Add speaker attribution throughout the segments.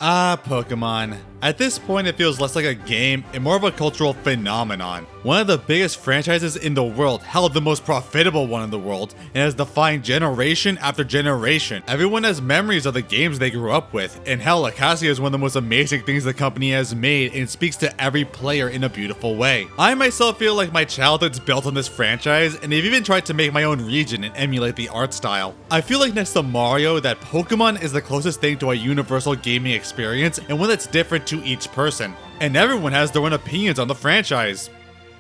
Speaker 1: Ah, Pokemon. At this point, it feels less like a game and more of a cultural phenomenon. One of the biggest franchises in the world, hell, the most profitable one in the world, and has defined generation after generation. Everyone has memories of the games they grew up with, and hell, Acacia is one of the most amazing things the company has made and speaks to every player in a beautiful way. I myself feel like my childhood's built on this franchise, and they've even tried to make my own region and emulate the art style. I feel like next to Mario, that Pokemon is the closest thing to a universal gaming experience, and one that's different to each person. And everyone has their own opinions on the franchise,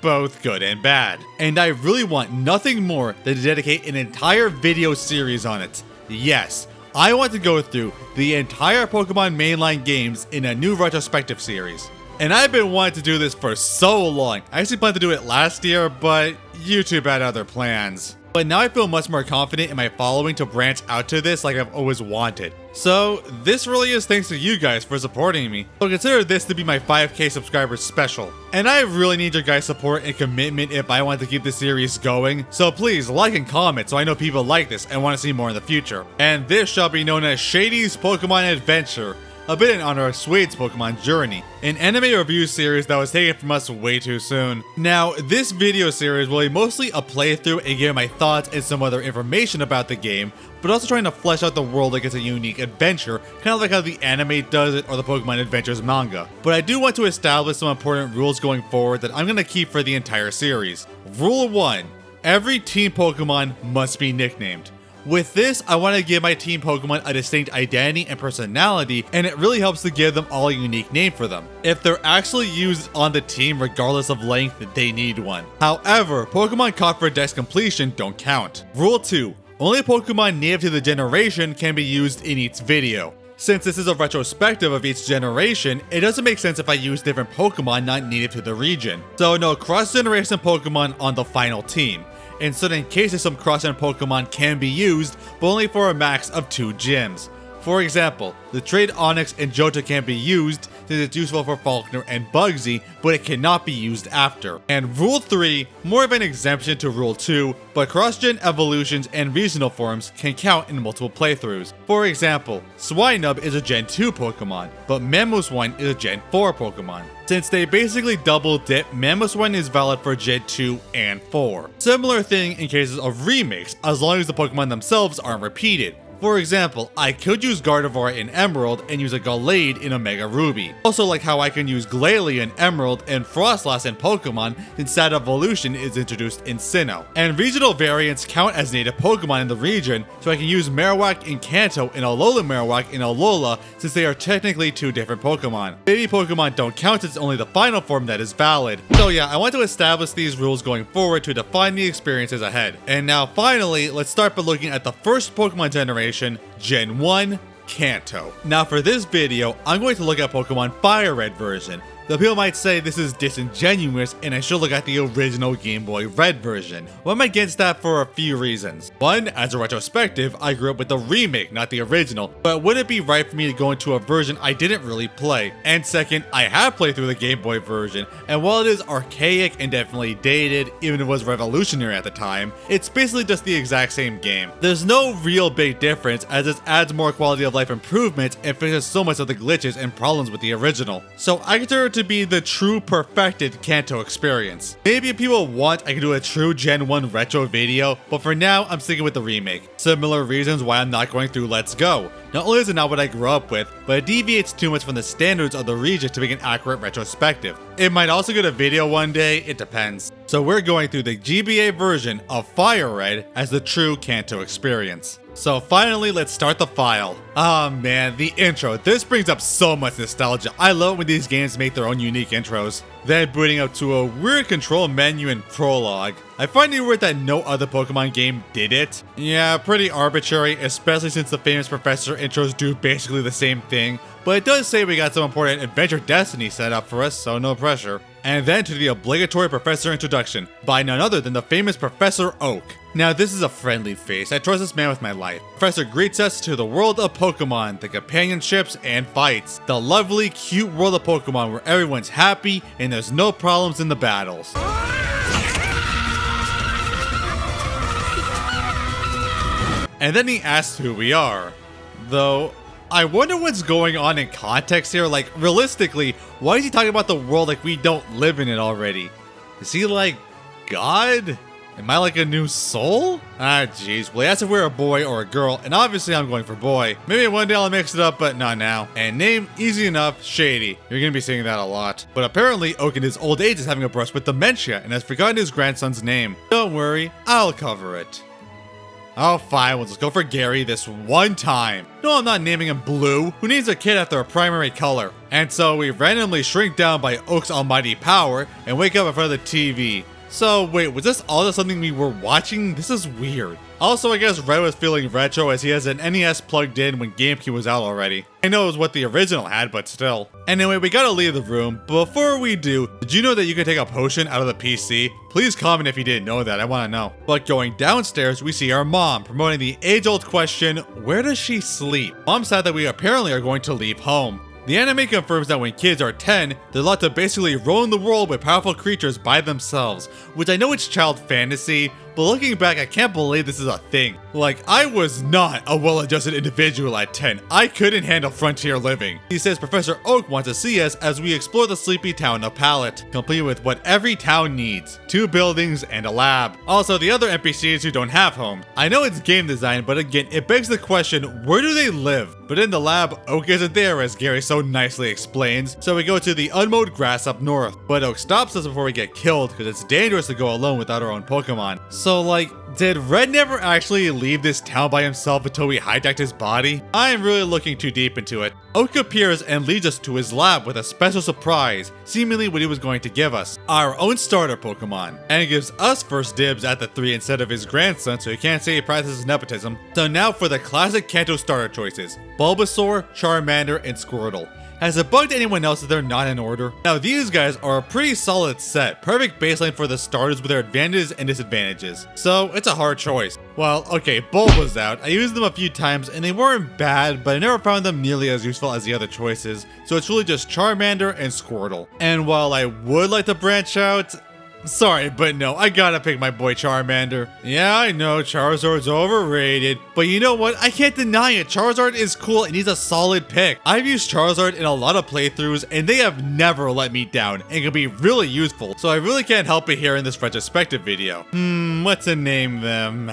Speaker 1: both good and bad. And I really want nothing more than to dedicate an entire video series on it. Yes, I want to go through the entire Pokemon mainline games in a new retrospective series. And I've been wanting to do this for so long. I actually planned to do it last year, but YouTube had other plans. But now I feel much more confident in my following to branch out to this like I've always wanted. So this really is thanks to you guys for supporting me. So consider this to be my 5K subscribers special. And I really need your guys' support and commitment if I want to keep this series going. So please like and comment so I know people like this and want to see more in the future. And this shall be known as Shady's Pokemon Adventure, a bit in honor of Suede's Pokemon Journey, an anime review series that was taken from us way too soon. Now, this video series will be mostly a playthrough and give my thoughts and some other information about the game, but also trying to flesh out the world like it's a unique adventure, kind of like how the anime does it or the Pokemon Adventures manga. But I do want to establish some important rules going forward that I'm going to keep for the entire series. Rule 1. Every team Pokemon must be nicknamed. With this, I want to give my team Pokemon a distinct identity and personality, and it really helps to give them all a unique name for them. If they're actually used on the team regardless of length, they need one. However, Pokemon caught for dex completion don't count. Rule 2. Only Pokemon native to the generation can be used in each video. Since this is a retrospective of each generation, it doesn't make sense if I use different Pokemon not native to the region. So no cross-generation Pokemon on the final team. In certain cases, some cross-gen Pokemon can be used, but only for a max of 2 gyms. For example, the trait Onix and Johto can be used since it's useful for Falkner and Bugsy, but it cannot be used after. And Rule 3, more of an exemption to Rule 2, but cross-gen evolutions and regional forms can count in multiple playthroughs. For example, Swinub is a Gen 2 Pokemon, but Mamoswine is a Gen 4 Pokemon. Since they basically double dip, Mamoswine is valid for Gen 2 and 4. Similar thing in cases of remakes, as long as the Pokemon themselves aren't repeated. For example, I could use Gardevoir in Emerald and use a Gallade in Omega Ruby. Also like how I can use Glalie in Emerald and Frostlass in Pokemon since that evolution is introduced in Sinnoh. And regional variants count as native Pokemon in the region, so I can use Marowak in Kanto and Alola Marowak in Alola since they are technically 2 different Pokemon. Baby Pokemon don't count, it's only the final form that is valid. So yeah, I want to establish these rules going forward to define the experiences ahead. And now finally, let's start by looking at the first Pokemon generation, Gen 1, Kanto. Now for this video, I'm going to look at Pokemon FireRed version. Though people might say this is disingenuous and I should look at the original Game Boy Red version. Well, I'm against that for a few reasons. One, as a retrospective, I grew up with the remake, not the original, but would it be right for me to go into a version I didn't really play? And second, I have played through the Game Boy version, and while it is archaic and definitely dated, even if it was revolutionary at the time, it's basically just the exact same game. There's no real big difference as it adds more quality of life improvements and fixes so much of the glitches and problems with the original. So I consider it to be the true perfected Kanto experience. Maybe if people want, I can do a true Gen 1 retro video, but for now, I'm sticking with the remake. Similar reasons why I'm not going through Let's Go. Not only is it not what I grew up with, but it deviates too much from the standards of the region to make an accurate retrospective. It might also get a video one day, it depends. So we're going through the GBA version of FireRed as the true Kanto experience. So finally, let's start the file. Oh man, the intro. This brings up so much nostalgia. I love when these games make their own unique intros. Then booting up to a weird control menu and prologue. I find it weird that no other Pokemon game did it. Yeah, pretty arbitrary, especially since the famous Professor intros do basically the same thing. But it does say we got some important Adventure Destiny set up for us, so no pressure. And then to the obligatory Professor introduction, by none other than the famous Professor Oak. Now this is a friendly face, I trust this man with my life. Professor greets us to the world of Pokemon, the companionships and fights. The lovely, cute world of Pokemon where everyone's happy and there's no problems in the battles. And then he asks who we are. Though, I wonder what's going on in context here. Like, realistically, why is he talking about the world like we don't live in it already? Is he like God? Am I like a new soul? Ah, jeez. Well, he asked if we're a boy or a girl, and obviously I'm going for boy. Maybe one day I'll mix it up, but not now. And name, easy enough, Shady. You're gonna be seeing that a lot. But apparently, Oak in his old age is having a brush with dementia and has forgotten his grandson's name. Don't worry, I'll cover it. Oh, fine, we'll just go for Gary this one time. No, I'm not naming him Blue. Who names a kid after a primary color? And so we randomly shrink down by Oak's almighty power and wake up in front of the TV. So wait, was this all just something we were watching? This is weird. Also, I guess Red was feeling retro as he has an NES plugged in when GameCube was out already. I know it was what the original had, but still. Anyway, we gotta leave the room. Before we do, did you know that you can take a potion out of the PC? Please comment if you didn't know that, I wanna know. But going downstairs, we see our mom promoting the age-old question, where does she sleep? Mom said that we apparently are going to leave home. The anime confirms that when kids are 10, they're allowed to basically roam the world with powerful creatures by themselves, which I know it's child fantasy, but looking back, I can't believe this is a thing. Like, I was not a well-adjusted individual at 10. I couldn't handle frontier living. He says Professor Oak wants to see us as we explore the sleepy town of Pallet, complete with what every town needs, 2 buildings and a lab. Also, the other NPCs who don't have homes. I know it's game design, but again, it begs the question, where do they live? But in the lab, Oak isn't there, as Gary so nicely explains, so we go to the unmowed grass up north. But Oak stops us before we get killed, because it's dangerous to go alone without our own Pokemon. So like, did Red never actually leave this town by himself until we hijacked his body? I am really looking too deep into it. Oak appears and leads us to his lab with a special surprise, seemingly what he was going to give us. Our own starter Pokemon. And he gives us first dibs at the 3 instead of his grandson, so you can't say he practices nepotism. So now for the classic Kanto starter choices. Bulbasaur, Charmander, and Squirtle. Has it bugged anyone else that they're not in order? Now these guys are a pretty solid set, perfect baseline for the starters with their advantages and disadvantages. So it's a hard choice. Well, okay, Bulb was out. I used them a few times and they weren't bad, but I never found them nearly as useful as the other choices. So it's really just Charmander and Squirtle. And while I would like to branch out, sorry, but no, I gotta pick my boy Charmander. Yeah, I know, Charizard's overrated, but you know what? I can't deny it. Charizard is cool and he's a solid pick. I've used Charizard in a lot of playthroughs and they have never let me down and can be really useful, so I really can't help it here in this retrospective video. What to name them?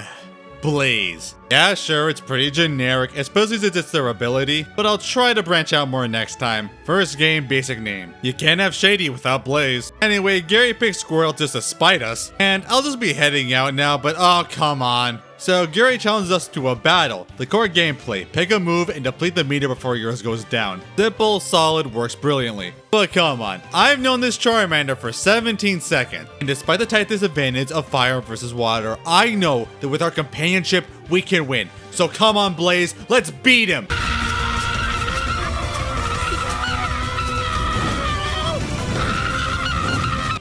Speaker 1: Blaze. Yeah, sure, it's pretty generic, especially since it's their ability, but I'll try to branch out more next time. First game, basic name. You can't have Shady without Blaze. Anyway, Gary picked Squirrel just to spite us, and I'll just be heading out now, but oh, come on. So Gary challenges us to a battle. The core gameplay, pick a move and deplete the meter before yours goes down. Simple, solid, works brilliantly. But come on, I've known this Charmander for 17 seconds, and despite the tight disadvantage of fire versus water, I know that with our companionship, we can win. So come on Blaze, let's beat him!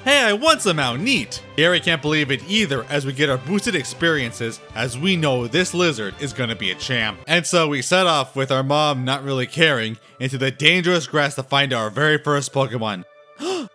Speaker 1: Hey, I won somehow, neat! Gary can't believe it either as we get our boosted experiences, as we know this lizard is gonna be a champ. And so we set off with our mom not really caring into the dangerous grass to find our very first Pokemon.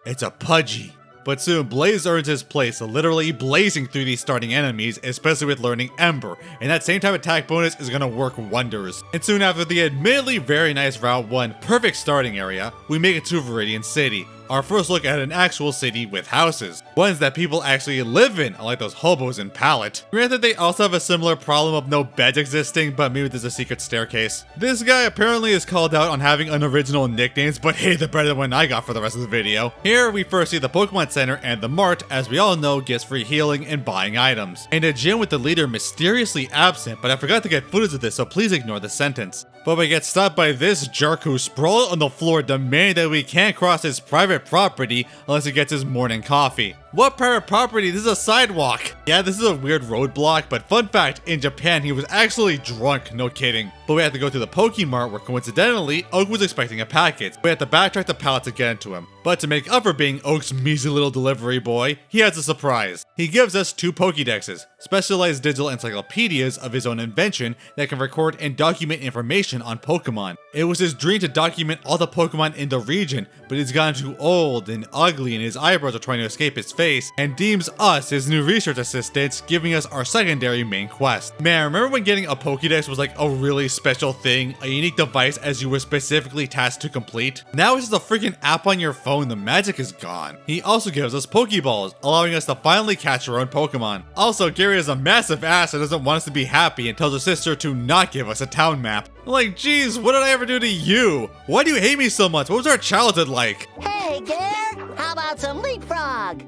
Speaker 1: It's a Pudgy. But soon Blaze earns his place, literally blazing through these starting enemies, especially with learning Ember, and that same type attack bonus is gonna work wonders. And soon after the admittedly very nice Route 1 perfect starting area, we make it to Viridian City. Our first look at an actual city with houses. Ones that people actually live in, unlike those hobos in Pallet. Granted, they also have a similar problem of no beds existing, but maybe there's a secret staircase. This guy apparently is called out on having unoriginal nicknames, but hey, they're better than one I got for the rest of the video. Here, we first see the Pokemon Center and the Mart, as we all know, gets free healing and buying items. And a gym with the leader mysteriously absent, but I forgot to get footage of this, so please ignore the sentence. But we get stopped by this jerk who sprawled on the floor demanding that we can't cross his private property unless he gets his morning coffee. What private property? This is a sidewalk. Yeah, this is a weird roadblock, but fun fact, in Japan he was actually drunk, no kidding. But we had to go to the Pokemart where coincidentally, Oak was expecting a package. We had to backtrack the pallet to get into him. But to make up for being Oak's measly little delivery boy, he has a surprise. He gives us 2 Pokédexes, specialized digital encyclopedias of his own invention that can record and document information on Pokemon. It was his dream to document all the Pokemon in the region, but he's gotten too old and ugly and his eyebrows are trying to escape his face and deems us his new research assistants, giving us our secondary main quest. Man, remember when getting a Pokédex was like a really special thing, a unique device as you were specifically tasked to complete? Now it's just a freaking app on your phone, the magic is gone. He also gives us Pokeballs, allowing us to finally catch our own Pokemon. Also, Gary is a massive ass and doesn't want us to be happy and tells his sister to not give us a town map. Like, geez, what did I ever do to you? Why do you hate me so much? What was our childhood like?
Speaker 2: Hey, Gare, how about some leapfrog?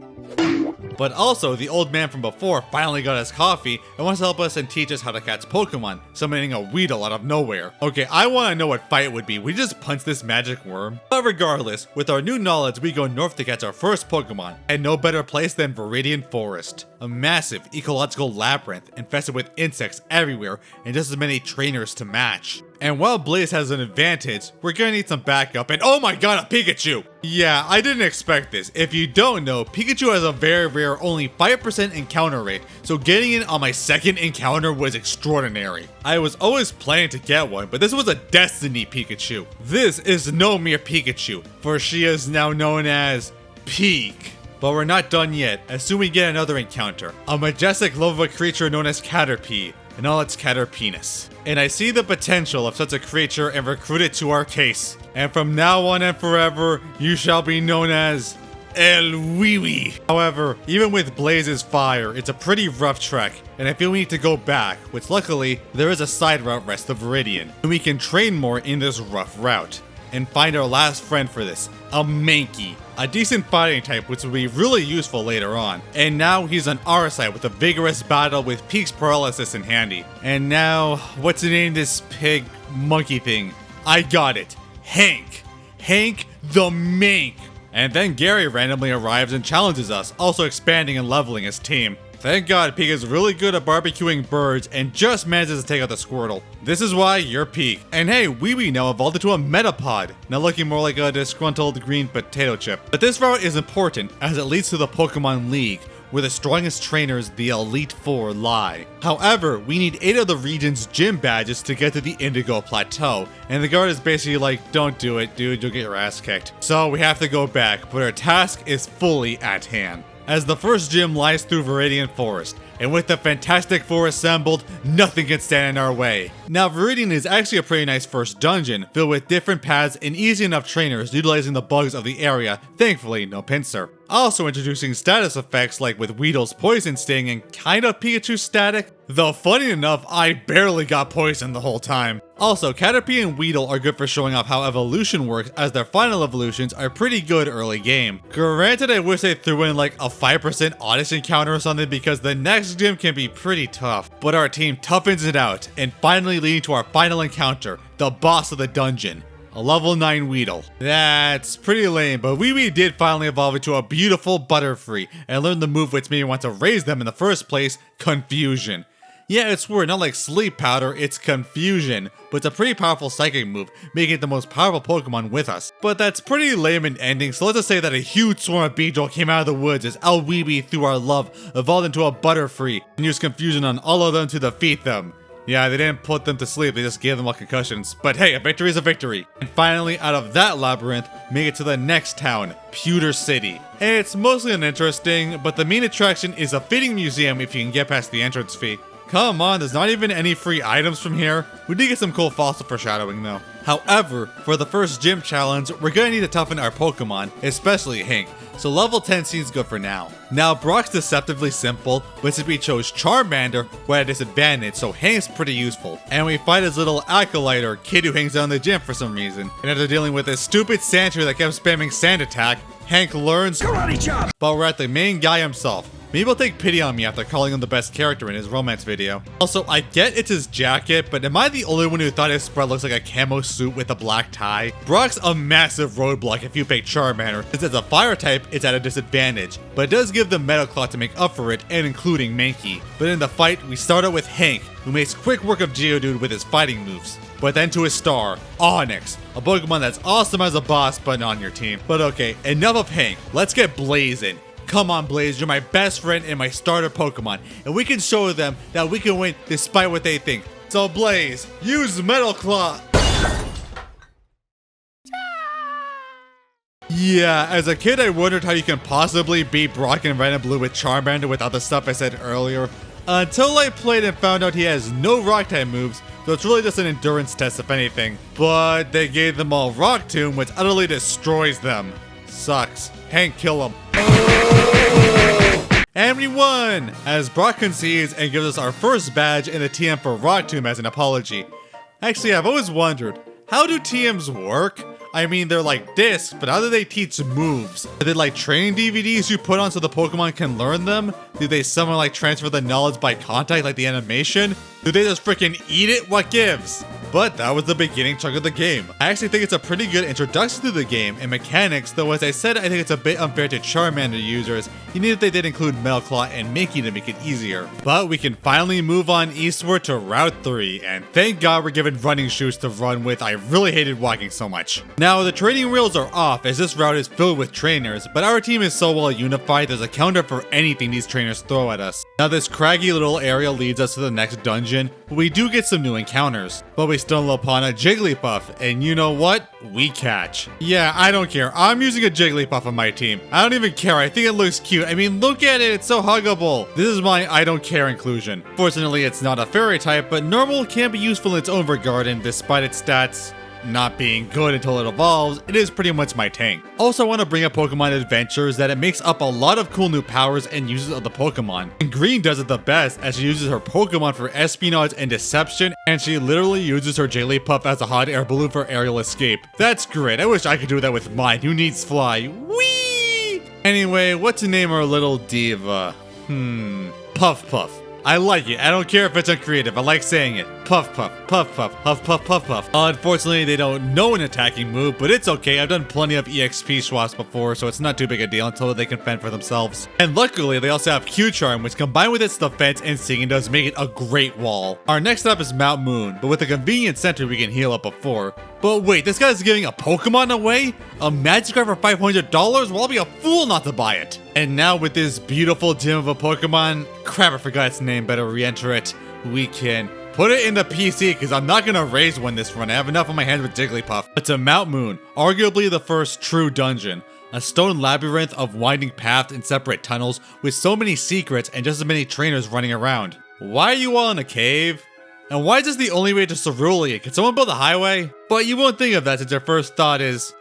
Speaker 1: But also, the old man from before finally got us coffee and wants to help us and teach us how to catch Pokemon, summoning a Weedle out of nowhere. Okay, I want to know what fight would be. We just punch this magic worm? But regardless, with our new knowledge, we go north to catch our first Pokemon, and no better place than Viridian Forest. A massive ecological labyrinth infested with insects everywhere and just as many trainers to match. And while Blaze has an advantage, we're gonna need some backup, and oh my god, a Pikachu! Yeah, I didn't expect this. If you don't know, Pikachu has a very rare only 5% encounter rate, so getting it on my second encounter was extraordinary. I was always planning to get one, but this was a Destiny Pikachu. This is no mere Pikachu, for she is now known as Peak. But we're not done yet, as soon we get another encounter. A majestic love creature known as Caterpie, and all its Caterpenis. And I see the potential of such a creature and recruit it to our case. And from now on and forever, you shall be known as El Wee. However, even with Blaze's fire, it's a pretty rough trek, and I feel we need to go back, which luckily, there is a side route west of Viridian, and we can train more in this rough route. And find our last friend for this, a Mankey. A decent fighting type which will be really useful later on. And now he's on our side with a vigorous battle with Peak's paralysis in handy. And now, what's the name of this pig monkey thing? I got it. Hank. Hank the Mink. And then Gary randomly arrives and challenges us, also expanding and leveling his team. Thank God Peak is really good at barbecuing birds and just manages to take out the Squirtle. This is why you're Peak. And hey, Wee now evolved into a Metapod, now looking more like a disgruntled green potato chip. But this route is important as it leads to the Pokemon League, where the strongest trainers, the Elite Four, lie. However, we need 8 of the region's gym badges to get to the Indigo Plateau, and the guard is basically like, don't do it, dude, you'll get your ass kicked. So we have to go back, but our task is fully at hand. As the first gym lies through Viridian Forest, and with the Fantastic Four assembled, nothing can stand in our way. Now Viridian is actually a pretty nice first dungeon, filled with different paths and easy enough trainers utilizing the bugs of the area, thankfully no pincer. Also introducing status effects like with Weedle's Poison Sting and kind of Pikachu static, though funny enough, I barely got poisoned the whole time. Also, Caterpie and Weedle are good for showing off how evolution works, as their final evolutions are pretty good early game. Granted, I wish they threw in like a 5% Oddish encounter or something because the next gym can be pretty tough. But our team toughens it out, and finally leading to our final encounter, the boss of the dungeon. A level 9 Weedle. That's pretty lame, but Wee did finally evolve into a beautiful Butterfree and learn the move which made me want to raise them in the first place, Confusion. Yeah, it's weird, not like Sleep Powder, it's Confusion, but it's a pretty powerful psychic move, making it the most powerful Pokemon with us. But that's pretty lame in ending, so let's just say that a huge swarm of Beedrill came out of the woods as Elweeby, through our love, evolved into a Butterfree and used Confusion on all of them to defeat them. Yeah, they didn't put them to sleep, they just gave them all concussions. But hey, a victory is a victory. And finally, out of that labyrinth, make it to the next town, Pewter City. And it's mostly uninteresting, but the main attraction is a fitting museum if you can get past the entrance fee. Come on, there's not even any free items from here. We did get some cool fossil foreshadowing though. However, for the first gym challenge, we're gonna need to toughen our Pokemon, especially Hank, so level 10 seems good for now. Now, Brock's deceptively simple, but since we chose Charmander, we're at a disadvantage, so Hank's pretty useful. And we fight his little acolyte or kid who hangs out in the gym for some reason. And after dealing with this stupid Sandshrew that kept spamming Sand Attack, Hank learns Karate Chop! But we're at the main guy himself. Maybe he'll take pity on me after calling him the best character in his romance video. Also, I get it's his jacket, but am I the only one who thought his spread looks like a camo suit with a black tie? Brock's a massive roadblock if you pick Charmander, since as a fire type, it's at a disadvantage, but it does give them Metal Claw to make up for it, and including Mankey. But in the fight, we start out with Hank, who makes quick work of Geodude with his fighting moves. But then to his star, Onix, a Pokemon that's awesome as a boss, but not on your team. But okay, enough of Hank, let's get Blaze in. Come on, Blaze, you're my best friend and my starter Pokemon, and we can show them that we can win despite what they think. So Blaze, use Metal Claw. Yeah, as a kid I wondered how you can possibly beat Brock in Red and Blue with Charmander without the stuff I said earlier. Until I played and found out he has no rock type moves, so it's really just an endurance test if anything. But they gave them all Rock Tomb, which utterly destroys them. Sucks. Hank, kill him. And we won! As Brock concedes and gives us our first badge in the TM for Rock Tomb as an apology. Actually, I've always wondered, how do TMs work? I mean, they're like discs, but how do they teach moves? Are they like training DVDs you put on so the Pokemon can learn them? Do they somehow like transfer the knowledge by contact like the animation? Do they just freaking eat it? What gives? But that was the beginning chunk of the game. I actually think it's a pretty good introduction to the game and mechanics, though as I said, I think it's a bit unfair to Charmander users. You need if they did include Metal Claw and Mickey to make it easier. But we can finally move on eastward to Route 3, and thank God we're given running shoes to run with. I really hated walking so much. Now, the training wheels are off as this route is filled with trainers, but our team is so well unified there's a counter for anything these trainers throw at us. Now, this craggy little area leads us to the next dungeon, but we do get some new encounters. But we stumble upon a Jigglypuff, and you know what? We catch. Yeah, I don't care. I'm using a Jigglypuff on my team. I don't even care. I think it looks cute. I mean, look at it. It's so huggable. This is my I don't care inclusion. Fortunately, it's not a fairy type, but normal can be useful in its own regard, and despite its stats not being good until it evolves, it is pretty much my tank. Also, I want to bring up Pokemon Adventures that it makes up a lot of cool new powers and uses of the Pokemon. And Green does it the best as she uses her Pokemon for espionage and deception, and she literally uses her Jigglypuff as a hot air balloon for aerial escape. That's great. I wish I could do that with mine. Who needs fly? Whee! Anyway, what to name our little diva? Puff Puff. I like it. I don't care if it's uncreative. I like saying it. Puff Puff, Puff Puff, Huff Puff, Puff Puff. Unfortunately, they don't know an attacking move, but it's okay. I've done plenty of EXP swaps before, so it's not too big a deal until they can fend for themselves. And luckily, they also have Q-Charm, which combined with its defense and singing does make it a great wall. Our next up is Mount Moon, but with a convenient center we can heal up before. But wait, this guy's giving a Pokemon away? A magic card for $500? Well, I'll be a fool not to buy it. And now with this beautiful gem of a Pokemon, crap, I forgot its name, better re-enter it. We can put it in the PC because I'm not going to raise one this run. I have enough on my hands with Jigglypuff. But to Mount Moon, arguably the first true dungeon. A stone labyrinth of winding paths and separate tunnels with so many secrets and just as many trainers running around. Why are you all in a cave? And why is this the only way to Cerulean? Can someone build a highway? But you won't think of that since your first thought is...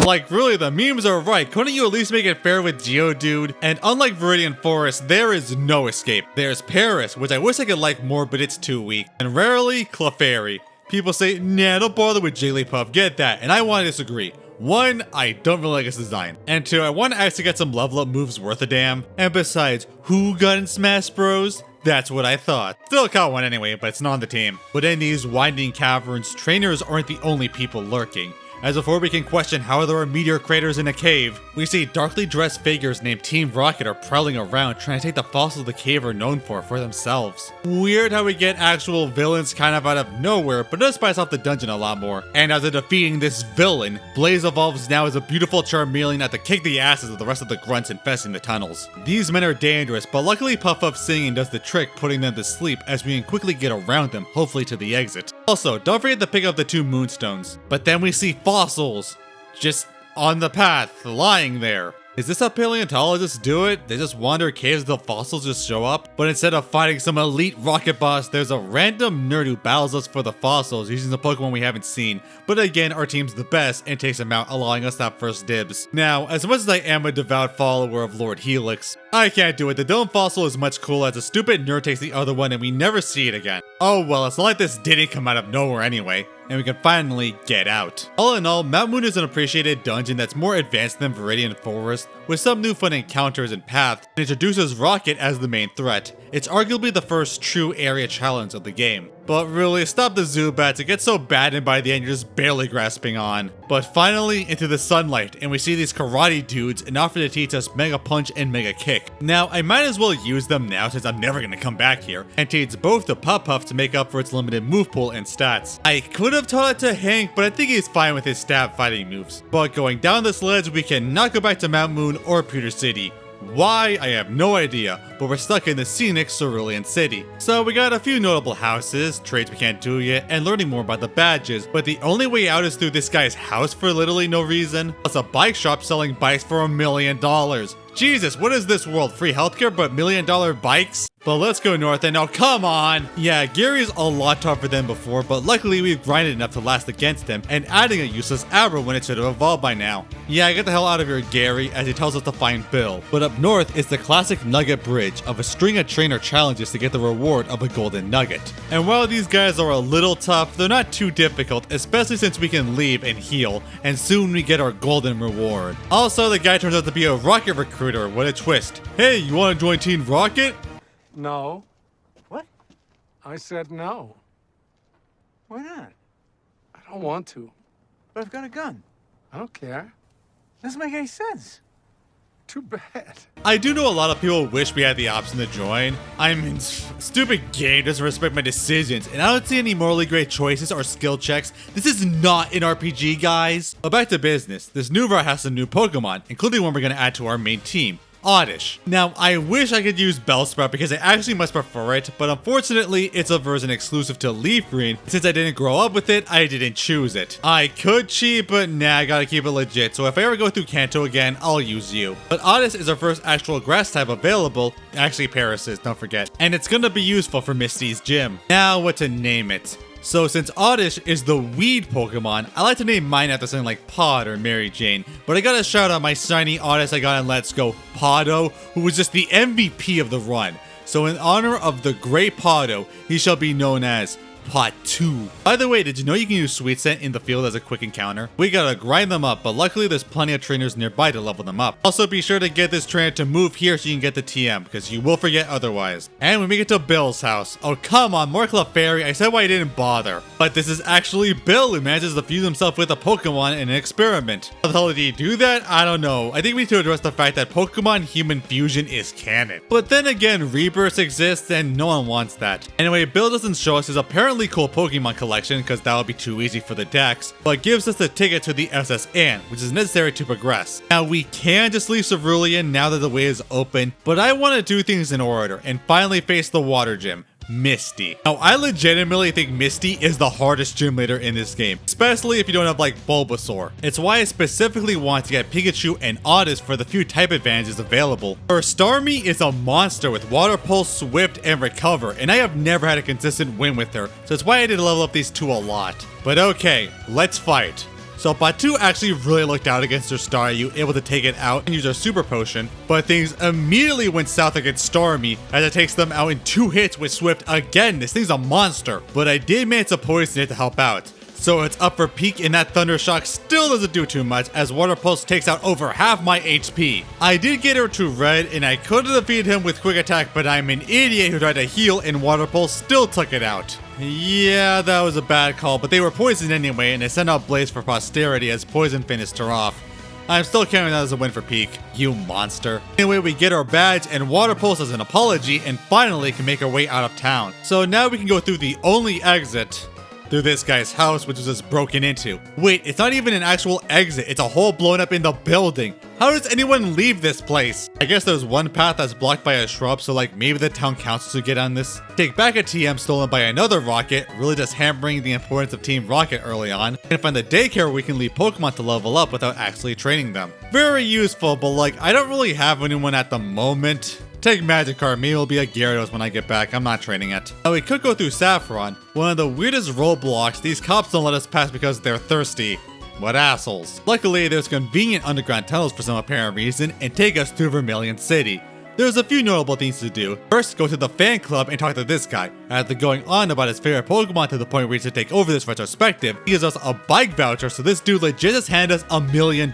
Speaker 1: Like, really, the memes are right. Couldn't you at least make it fair with Geodude? And unlike Viridian Forest, there is no escape. There's Paris, which I wish I could like more, but it's too weak. And rarely, Clefairy. People say, nah, don't bother with Jigglypuff, get that. And I want to disagree. 1, I don't really like its design. And 2, I want to actually get some level up moves worth a damn. And besides, who got in Smash Bros? That's what I thought. Still caught one anyway, but it's not on the team. But in these winding caverns, trainers aren't the only people lurking. As before we can question how there are meteor craters in a cave, we see darkly dressed figures named Team Rocket are prowling around trying to take the fossils the cave are known for themselves. Weird how we get actual villains kind of out of nowhere, but it does spice off the dungeon a lot more. And as they're defeating this villain, Blaze evolves now as a beautiful Charmeleon that to kick the asses of the rest of the grunts infesting the tunnels. These men are dangerous, but luckily Puff Puff singing does the trick, putting them to sleep as we can quickly get around them, hopefully to the exit. Also, don't forget to pick up the 2 moonstones. But then we see fossils just on the path, lying there. Is this how paleontologists do it? They just wander caves until fossils just show up? But instead of fighting some elite rocket boss, there's a random nerd who battles us for the fossils using the Pokemon we haven't seen. But again, our team's the best and takes them out, allowing us to have first dibs. Now, as much as I am a devout follower of Lord Helix, I can't do it. The dome fossil is much cooler as a stupid nerd takes the other one and we never see it again. Oh well, it's not like this didn't come out of nowhere anyway. And we can finally get out. All in all, Mount Moon is an appreciated dungeon that's more advanced than Viridian Forest, with some new fun encounters and paths, and introduces Rocket as the main threat. It's arguably the first true area challenge of the game. But really, stop the Zubats, it gets so bad and by the end you're just barely grasping on. But finally, into the sunlight, and we see these karate dudes and offer to teach us Mega Punch and Mega Kick. Now, I might as well use them now since I'm never gonna come back here, and teach both to Puff Puff to make up for its limited move pool and stats. I could have taught it to Hank, but I think he's fine with his stab fighting moves. But going down this ledge, we cannot go back to Mount Moon or Pewter City. Why? I have no idea, but we're stuck in the scenic Cerulean city. So we got a few notable houses, trades we can't do yet, and learning more about the badges, but the only way out is through this guy's house for literally no reason, plus a bike shop selling bikes for $1 million. Jesus, what is this world? Free healthcare but $1 million bikes? But let's go north and now come on! Yeah, Gary's a lot tougher than before, but luckily we've grinded enough to last against him, and adding a useless arrow when it should have evolved by now. Yeah, get the hell out of here, Gary, as he tells us to find Bill. But up north is the classic nugget bridge of a string of trainer challenges to get the reward of a golden nugget. And while these guys are a little tough, they're not too difficult, especially since we can leave and heal, and soon we get our golden reward. Also, the guy turns out to be a rocket recruiter. What a twist. Hey, you want to join Team Rocket?
Speaker 3: No.
Speaker 2: What?
Speaker 3: I said no.
Speaker 4: Why not?
Speaker 3: I don't want to.
Speaker 4: But I've got a gun.
Speaker 3: I don't care.
Speaker 4: Doesn't make any sense.
Speaker 3: Too bad.
Speaker 1: I do know a lot of people wish we had the option to join. I mean, stupid game doesn't respect my decisions, and I don't see any morally great choices or skill checks. This is not an RPG, guys. But back to business. This new route has some new Pokemon, including one we're going to add to our main team. Oddish. Now, I wish I could use Bellsprout because I actually much prefer it, but unfortunately, it's a version exclusive to Leaf Green. Since I didn't grow up with it, I didn't choose it. I could cheat, but nah, I gotta keep it legit, so if I ever go through Kanto again, I'll use you. But Oddish is our first actual grass type available. Actually, Paris is, don't forget. And it's gonna be useful for Misty's gym. Now, what to name it? So since Oddish is the weed Pokemon, I like to name mine after something like Pod or Mary Jane, but I gotta shout out my shiny Oddish I got in Let's Go, Podo, who was just the MVP of the run. So in honor of the great Podo, he shall be known as Pot 2. By the way, did you know you can use Sweet Scent in the field as a quick encounter? We gotta grind them up, but luckily there's plenty of trainers nearby to level them up. Also be sure to get this trainer to move here so you can get the TM, because you will forget otherwise. And when we get to Bill's house, oh come on, more Clefairy, I said why I didn't bother. But this is actually Bill who manages to fuse himself with a Pokemon in an experiment. How the hell did he do that? I don't know. I think we need to address the fact that Pokemon human fusion is canon. But then again, Rebirth exists and no one wants that. Anyway, Bill doesn't show us his apparently cool Pokemon collection because that would be too easy for the Dex, but gives us the ticket to the SS Anne, which is necessary to progress. Now we can just leave Cerulean now that the way is open, but I want to do things in order and finally face the water gym, Misty. Now I legitimately think Misty is the hardest gym leader in this game, especially if you don't have like Bulbasaur. It's why I specifically want to get Pikachu and Oddish for the few type advantages available. Her Starmie is a monster with Water Pulse, Swift, and Recover, and I have never had a consistent win with her, so it's why I did level up these two a lot. But okay, let's fight. So Batu actually really looked out against her Staryu, able to take it out and use her Super Potion, but things immediately went south against Starmie as it takes them out in 2 hits with Swift again. This thing's a monster, but I did manage to poison it to help out. So it's up for Peak, and that Thunder Shock still doesn't do too much as Water Pulse takes out over half my HP. I did get her to Red, and I could have defeated him with Quick Attack, but I'm an idiot who tried to heal, and Water Pulse still took it out. Yeah, that was a bad call, but they were poisoned anyway, and I sent out Blaze for posterity as Poison finished her off. I'm still counting that as a win for Peak, you monster. Anyway, we get our badge and Water Pulse as an apology, and finally can make our way out of town. So now we can go through the only exit through this guy's house, which was just broken into. Wait, it's not even an actual exit, it's a hole blown up in the building. How does anyone leave this place? I guess there's one path that's blocked by a shrub, so like maybe the town council should get on this. Take back a TM stolen by another Rocket, really just hammering the importance of Team Rocket early on, and find the daycare where we can leave Pokemon to level up without actually training them. Very useful, but like I don't really have anyone at the moment. Take Magikarp, maybe it'll be a Gyarados when I get back, I'm not training it. Now we could go through Saffron, one of the weirdest roadblocks. These cops don't let us pass because they're thirsty. What assholes. Luckily, there's convenient underground tunnels for some apparent reason and take us through Vermilion City. There's a few notable things to do. First, go to the fan club and talk to this guy. After going on about his favorite Pokemon to the point where he should take over this retrospective, he gives us a bike voucher, so this dude legit just handed us $1 million.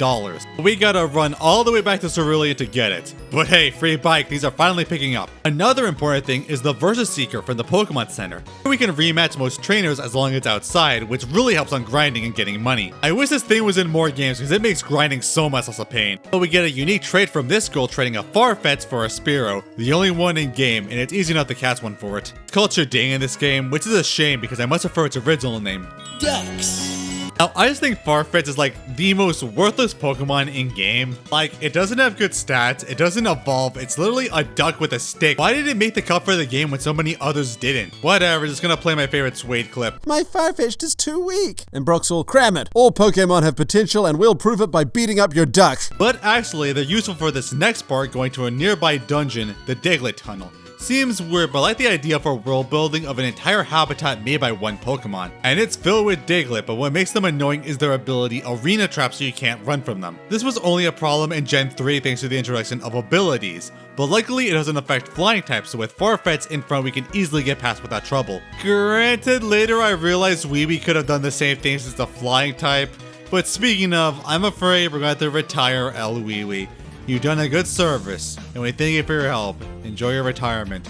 Speaker 1: We gotta run all the way back to Cerulean to get it. But hey, free bike, these are finally picking up. Another important thing is the Versus Seeker from the Pokemon Center. We can rematch most trainers as long as it's outside, which really helps on grinding and getting money. I wish this thing was in more games because it makes grinding so much less a pain. But we get a unique trait from this girl trading a Farfetch'd for a Spearow, the only one in game, and it's easy enough to catch one for it. It's called Shading in this game, which is a shame because I much prefer its original name, Dex. Now, I just think Farfetch'd is like the most worthless Pokemon in game. Like, it doesn't have good stats, it doesn't evolve, it's literally a duck with a stick. Why did it make the cut for the game when so many others didn't? Whatever, just gonna play my favorite Suede clip.
Speaker 5: My Farfetch'd is too weak. And Brox will cram it. All Pokemon have potential and we'll prove it by beating up your duck.
Speaker 1: But actually, they're useful for this next part, going to a nearby dungeon, the Diglett Tunnel. Seems weird, but I like the idea for world building of an entire habitat made by one Pokemon. And it's filled with Diglett, but what makes them annoying is their ability arena traps so you can't run from them. This was only a problem in Gen 3 thanks to the introduction of abilities, but luckily it doesn't affect flying types, so with Farfetch'd in front we can easily get past without trouble. Granted, later I realized Weeby could have done the same thing since the flying type, but speaking of, I'm afraid we're going to have to retire El Weeby. You've done a good service, and we thank you for your help. Enjoy your retirement.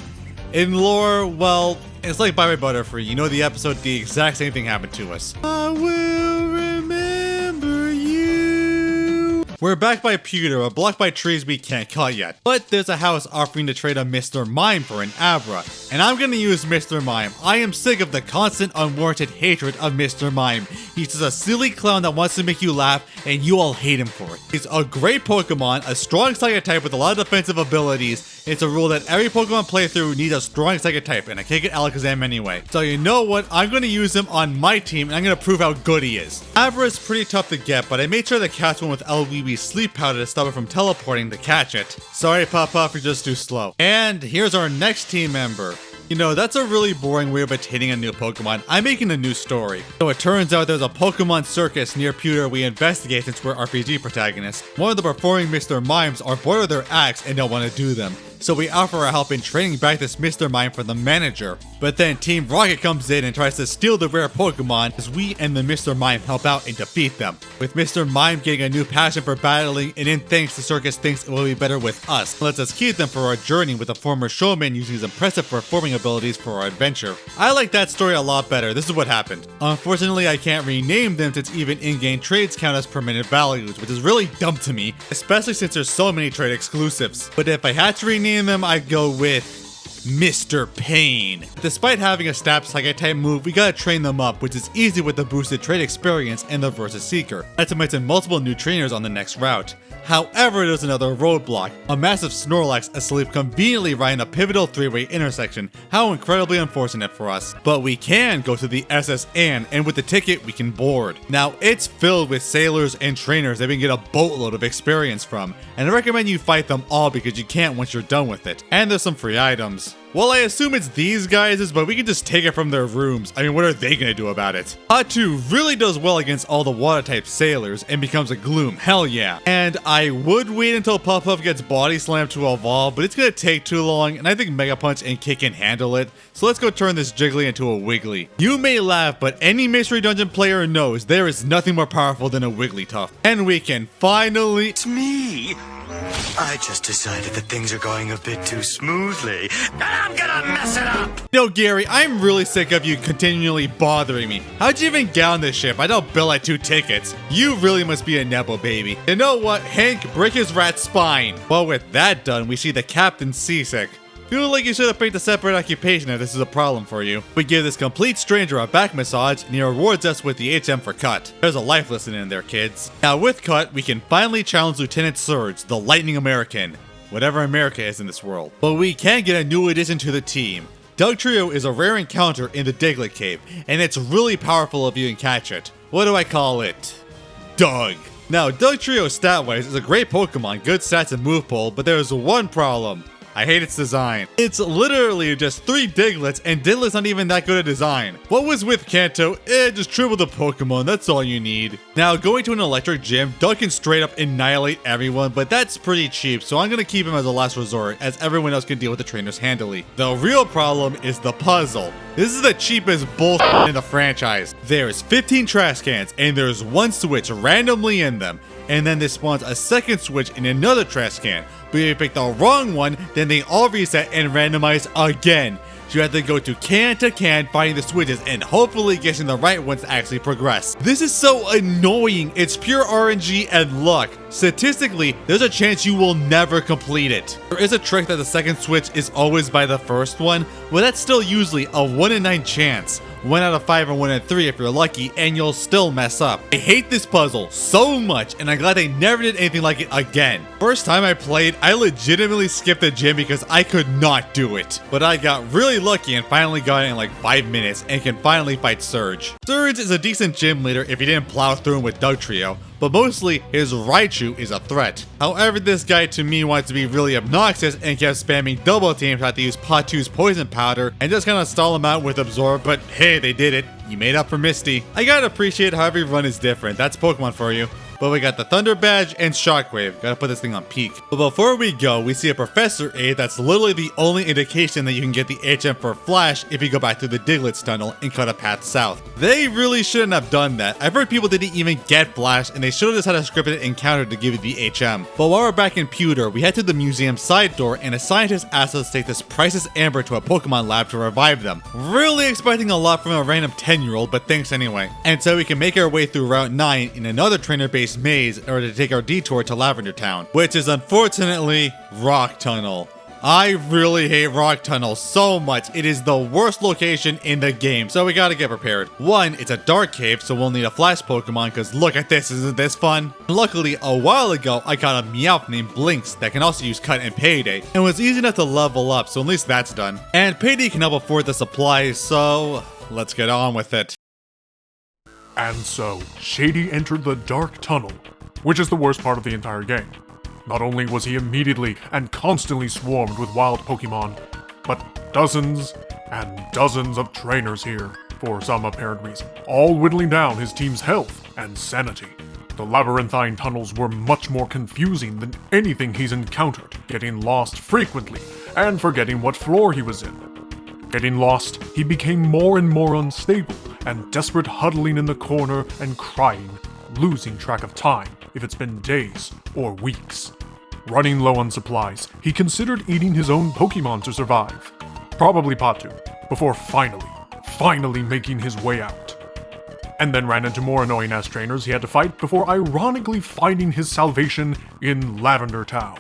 Speaker 1: In lore, well, it's like Bye Bye Butterfree. You know the episode, the exact same thing happened to us. I will remember you. We're back by Pewter, but blocked by trees we can't cut yet. But there's a house offering to trade a Mr. Mime for an Abra, and I'm gonna use Mr. Mime. I am sick of the constant unwarranted hatred of Mr. Mime. He's just a silly clown that wants to make you laugh, and you all hate him for it. He's a great Pokemon, a strong Psychic type with a lot of defensive abilities. It's a rule that every Pokemon playthrough needs a strong Psychic type, and I can't get Alakazam anyway. So you know what? I'm gonna use him on my team, and I'm gonna prove how good he is. Abra is pretty tough to get, but I made sure to catch one with LWB's sleep powder to stop it from teleporting to catch it. Sorry, Puff, you're just too slow. And here's our next team member. You know, that's a really boring way of attaining a new Pokemon. I'm making a new story. So it turns out there's a Pokemon circus near Pewter we investigate since we're RPG protagonists. One of the performing Mr. Mimes are bored of their acts and don't want to do them. So we offer our help in training back this Mr. Mime for the manager. But then Team Rocket comes in and tries to steal the rare Pokemon as we and the Mr. Mime help out and defeat them. With Mr. Mime getting a new passion for battling, and in thanks the circus thinks it will be better with us. Lets us keep them for our journey with a former showman using his impressive performing abilities for our adventure. I like that story a lot better. This is what happened. Unfortunately, I can't rename them since even in-game trades count as permanent values, which is really dumb to me, especially since there's so many trade exclusives. But if I had to rename them, I'd go with Mr. Pain. Despite having a stab Psychic type move, we gotta train them up, which is easy with the boosted trade experience and the Versus Seeker. Not to mention multiple new trainers on the next route. However, there's another roadblock. A massive Snorlax asleep conveniently right in a pivotal three-way intersection. How incredibly unfortunate for us. But we can go to the SS Anne, and with the ticket, we can board. Now, it's filled with sailors and trainers that we can get a boatload of experience from, and I recommend you fight them all because you can't once you're done with it. And there's some free items. Well, I assume it's these guys', but we can just take it from their rooms. I mean, what are they gonna do about it? Hatu really does well against all the water-type sailors and becomes a Gloom, hell yeah. And I would wait until Puff gets Body Slam to evolve, but it's gonna take too long, and I think Mega Punch and Kick can handle it. So let's go turn this Jiggly into a Wiggly. You may laugh, but any Mystery Dungeon player knows there is nothing more powerful than a Wigglytuff. And we can finally—
Speaker 6: It's me. I just decided that things are going a bit too smoothly, and I'm gonna mess it up!
Speaker 1: No, Gary, I'm really sick of you continually bothering me. How'd you even get on this ship? I don't bill at 2 tickets. You really must be a Nebo baby. You know what? Hank, break his rat's spine. Well, with that done, we see the captain seasick. Feel like you should have picked a separate occupation if this is a problem for you. We give this complete stranger a back massage, and he rewards us with the HM for Cut. There's a life lesson in there, kids. Now with Cut, we can finally challenge Lieutenant Surge, the Lightning American. Whatever America is in this world. But we can get a new addition to the team. Dugtrio is a rare encounter in the Diglett Cave, and it's really powerful if you can catch it. What do I call it? Doug. Now, Dugtrio stat-wise is a great Pokemon, good stats and move pool, but there's one problem. I hate its design. It's literally just 3 Digletts, and Diglett's not even that good a design. What was with Kanto? Just triple the Pokemon, that's all you need. Now, going to an electric gym, Doug can straight up annihilate everyone, but that's pretty cheap, so I'm gonna keep him as a last resort, as everyone else can deal with the trainers handily. The real problem is the puzzle. This is the cheapest bullshit in the franchise. There's 15 trash cans, and there's 1 switch randomly in them. And then this spawns a second switch in another trash can. But if you pick the wrong one, then they all reset and randomize again. So you have to go to can, finding the switches, and hopefully guessing the right ones to actually progress. This is so annoying. It's pure RNG and luck. statistically, there's a chance you will never complete it. There is a trick that the second switch is always by the first one, but that's still usually a 1 in 9 chance. 1 out of 5 or 1 in 3 if you're lucky, and you'll still mess up. I hate this puzzle so much, and I'm glad they never did anything like it again. First time I played, I legitimately skipped the gym because I could not do it. But I got really lucky and finally got it in like 5 minutes and can finally fight Surge. Surge is a decent gym leader if you didn't plow through him with Dugtrio, but mostly his Raichu is a threat. However, this guy to me wants to be really obnoxious and kept spamming double teams, tried to use Patu's poison powder and just kind of stall him out with Absorb, but hey, they did it. You made up for Misty. I gotta appreciate how every run is different. That's Pokemon for you. But we got the Thunder Badge and Shockwave. Gotta put this thing on peak. But before we go, we see a Professor aid that's literally the only indication that you can get the HM for Flash if you go back through the Diglett's tunnel and cut a path south. They really shouldn't have done that. I've heard people didn't even get Flash, and they should have just had a scripted encounter to give you the HM. But while we're back in Pewter, we head to the museum side door, and a scientist asks us to take this priceless amber to a Pokemon lab to revive them. Really expecting a lot from a random 10-year-old, but thanks anyway. And so we can make our way through Route 9 in another trainer-based maze in order to take our detour to Lavender Town, which is unfortunately Rock Tunnel. I really hate Rock Tunnel so much. It is the worst location in the game, so we gotta get prepared. One, it's a dark cave, so we'll need a flash Pokemon, because look at this, isn't this fun? Luckily, a while ago, I got a Meowth named Blinks that can also use Cut and Payday, and was easy enough to level up, so at least that's done. And Payday can help afford the supplies, so let's get on with it.
Speaker 7: And so, Shady entered the Dark Tunnel, which is the worst part of the entire game. Not only was he immediately and constantly swarmed with wild Pokemon, but dozens and dozens of trainers here, for some apparent reason, all whittling down his team's health and sanity. The labyrinthine tunnels were much more confusing than anything he's encountered, getting lost frequently and forgetting what floor he was in. Getting lost, he became more and more unstable, and desperate huddling in the corner and crying, losing track of time if it's been days or weeks. Running low on supplies, he considered eating his own Pokemon to survive, probably Patu, before finally making his way out. And then ran into more annoying-ass trainers he had to fight before ironically finding his salvation in Lavender Town.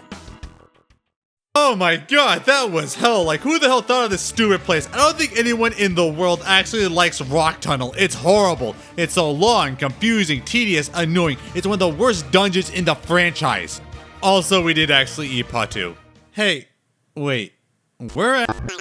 Speaker 1: Oh my god, that was hell. Like, who the hell thought of this stupid place? I don't think anyone in the world actually likes Rock Tunnel. It's horrible. It's so long, confusing, tedious, annoying. It's one of the worst dungeons in the franchise. Also, we did actually eat Patu. Hey, wait, where at?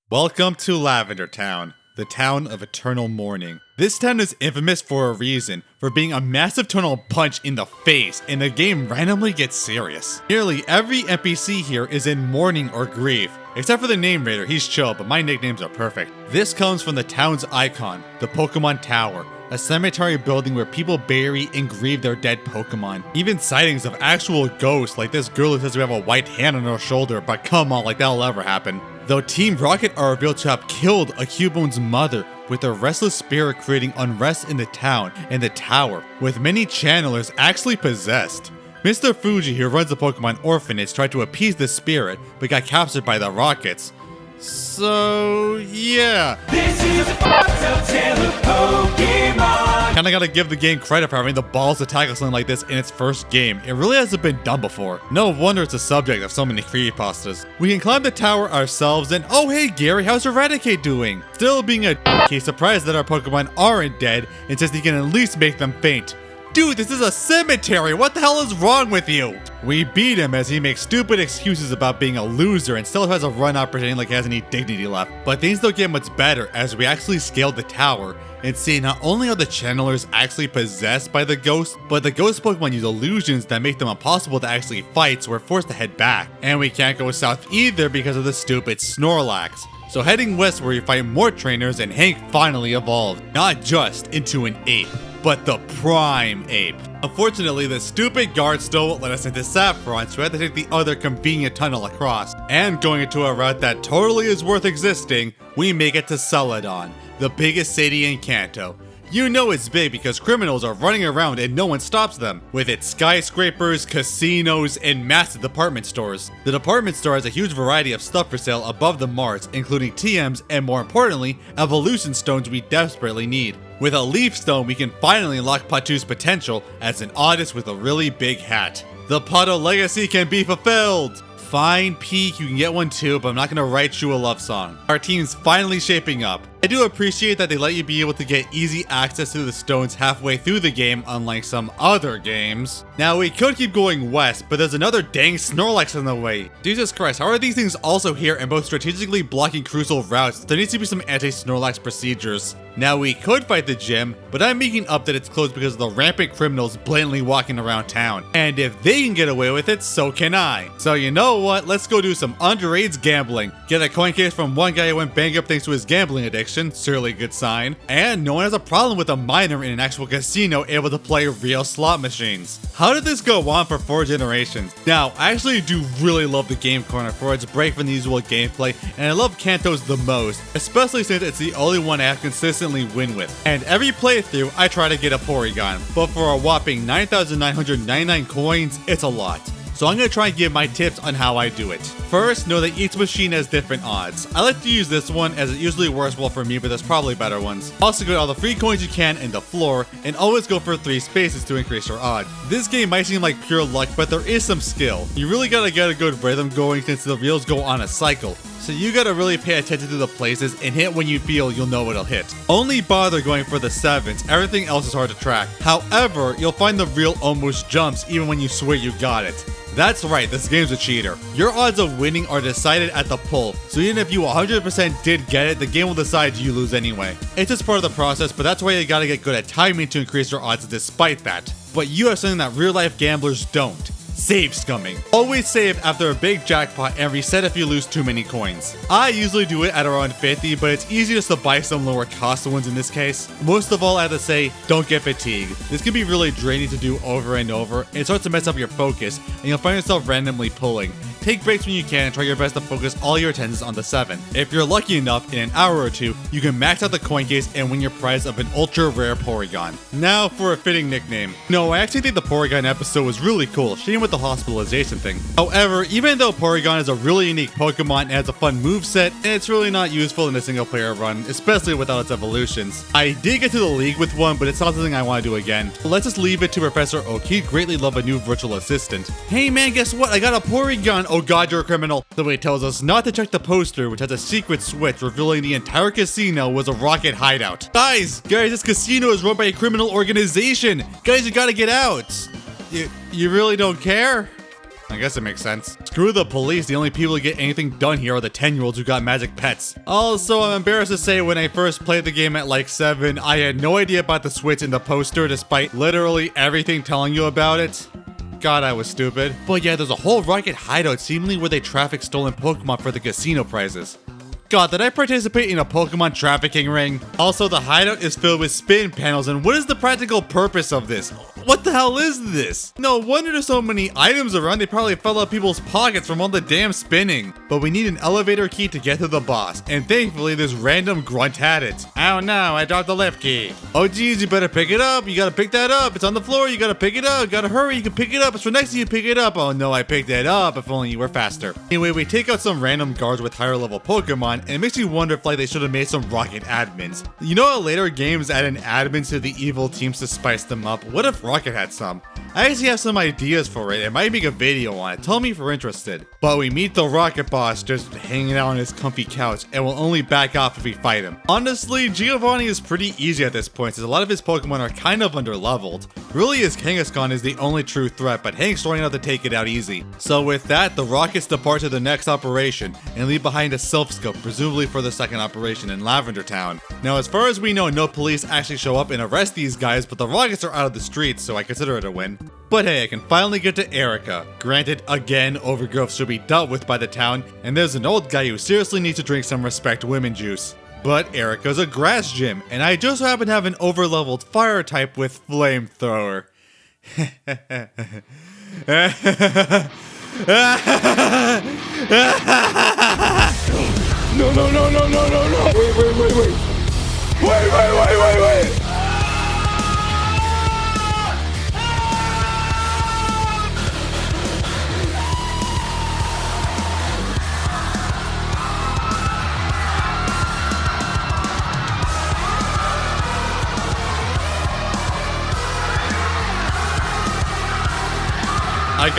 Speaker 1: Welcome to Lavender Town, the town of eternal mourning. This town is infamous for a reason, for being a massive tonal punch in the face, and the game randomly gets serious. Nearly every NPC here is in mourning or grief, except for the Narrator. He's chill, but my nicknames are perfect. This comes from the town's icon, the Pokemon Tower, a cemetery building where people bury and grieve their dead Pokemon. Even sightings of actual ghosts, like this girl who says we have a white hand on her shoulder, but come on, like that'll ever happen. Though Team Rocket are revealed to have killed a Cubone's mother, with their restless spirit creating unrest in the town and the tower, with many channelers actually possessed. Mr. Fuji, who runs the Pokemon orphanage, tried to appease the spirit, but got captured by the Rockets. So, yeah.
Speaker 8: This is a tale of Pokemon.
Speaker 1: Kinda gotta give the game credit for having the balls to tackle something like this in its first game. It really hasn't been done before. No wonder it's the subject of so many creepypastas. We can climb the tower ourselves and oh hey Gary, how's Eradicate doing? Still being a he's surprised that our Pokemon aren't dead and says he can at least make them faint. Dude, this is a cemetery! What the hell is wrong with you? We beat him as he makes stupid excuses about being a loser and still has a run out pretending like he has any dignity left. But things don't get much better as we actually scaled the tower and see not only are the channelers actually possessed by the ghost, but the ghost Pokemon use illusions that make them impossible to actually fight, so we're forced to head back. And we can't go south either because of the stupid Snorlax. So heading west where we fight more trainers and Hank finally evolved, not just into an ape, but the prime ape. Unfortunately, the stupid guard still won't let us into Saffron, so we had to take the other convenient tunnel across. And going into a route that totally is worth existing, we make it to Celadon, the biggest city in Kanto. You know it's big because criminals are running around and no one stops them, with its skyscrapers, casinos, and massive department stores. The department store has a huge variety of stuff for sale above the marts, including TMs and, more importantly, evolution stones we desperately need. With a leaf stone, we can finally unlock Patu's potential as an artist with a really big hat. The Pato legacy can be fulfilled! Fine, Peak, you can get one too, but I'm not gonna write you a love song. Our team's finally shaping up. I do appreciate that they let you be able to get easy access to the stones halfway through the game, unlike some other games. Now, we could keep going west, but there's another dang Snorlax in the way. Jesus Christ, how are these things also here and both strategically blocking crucial routes? There needs to be some anti-Snorlax procedures. Now, we could fight the gym, but I'm making up that it's closed because of the rampant criminals blatantly walking around town. And if they can get away with it, so can I. So you know what? Let's go do some underage gambling. Get a coin case from one guy who went bankrupt thanks to his gambling addiction. Surely a good sign. And no one has a problem with a minor in an actual casino able to play real slot machines. How did this go on for 4 generations? Now, I actually do really love the game corner for its break from the usual gameplay, and I love Kanto's the most, especially since it's the only one I have consistently win with. And every playthrough, I try to get a Porygon, but for a whopping 9,999 coins, it's a lot. So I'm going to try and give my tips on how I do it. First, know that each machine has different odds. I like to use this one as it usually works well for me, but there's probably better ones. Also get all the free coins you can in the floor, and always go for 3 spaces to increase your odds. This game might seem like pure luck, but there is some skill. You really gotta get a good rhythm going since the reels go on a cycle. So you gotta really pay attention to the places and hit when you feel you'll know it'll hit. Only bother going for the 7s, everything else is hard to track. However, you'll find the real almost jumps even when you swear you got it. That's right, this game's a cheater. Your odds of winning are decided at the pull, so even if you 100% did get it, the game will decide you lose anyway. It's just part of the process, but that's why you gotta get good at timing to increase your odds despite that. But you have something that real life gamblers don't. Save scumming. Always save after a big jackpot and reset if you lose too many coins. I usually do it at around 50, but it's easy just to buy some lower cost ones in this case. Most of all, I have to say, don't get fatigued. This can be really draining to do over and over, and it starts to mess up your focus, and you'll find yourself randomly pulling. Take breaks when you can and try your best to focus all your attention on the 7. If you're lucky enough, in an hour or 2, you can max out the coin case and win your prize of an ultra rare Porygon. Now for a fitting nickname. No, I actually think the Porygon episode was really cool, shame with the hospitalization thing. However, even though Porygon is a really unique Pokemon and has a fun moveset, it's really not useful in a single player run, especially without its evolutions. I did get to the league with one, but it's not something I want to do again. But let's just leave it to Professor Oak. He'd greatly love a new virtual assistant. Hey man, guess what? I got a Porygon! Oh god, you're a criminal. Somebody tells us not to check the poster, which has a secret switch revealing the entire casino was a rocket hideout. Guys, this casino is run by a criminal organization. Guys, you gotta get out. You really don't care? I guess it makes sense. Screw the police, the only people who get anything done here are the 10-year-olds who got magic pets. Also, I'm embarrassed to say when I first played the game at like 7, I had no idea about the switch in the poster despite literally everything telling you about it. God, I was stupid. But yeah, there's a whole rocket hideout seemingly where they traffic stolen Pokemon for the casino prizes. God, did I participate in a Pokemon trafficking ring? Also, the hideout is filled with spin panels, and what is the practical purpose of this? What the hell is this? No wonder there's so many items around, they probably fell out people's pockets from all the damn spinning. But we need an elevator key to get to the boss, and thankfully this random grunt had it. Oh no, I dropped the lift key. Oh geez, you better pick it up, you gotta pick that up, it's on the floor, you gotta pick it up, you gotta hurry, you can pick it up, it's right next to you, pick it up. Oh no, I picked it up, if only you were faster. Anyway, we take out some random guards with higher level Pokemon, and it makes you wonder if like they should have made some rocket admins. You know how later games add an admin to the evil teams to spice them up? What if Rocket had some? I actually have some ideas for it and might make a video on it. Tell me if you're interested. But we meet the Rocket Boss just hanging out on his comfy couch and will only back off if we fight him. Honestly, Giovanni is pretty easy at this point since a lot of his Pokemon are kind of underleveled. Really, his Kangaskhan is the only true threat, but Hank's trying out to take it out easy. So with that, the Rockets depart to the next operation and leave behind a Silph Co, presumably for the second operation in Lavender Town. Now, as far as we know, no police actually show up and arrest these guys, but the Rockets are out of the streets, so I consider it a win. But hey, I can finally get to Erica. Granted, again, overgrowth should be dealt with by the town, and there's an old guy who seriously needs to drink some Respect Women juice. But Erica's a grass gym, and I just happen to have an overleveled fire type with flamethrower.
Speaker 8: No. Wait.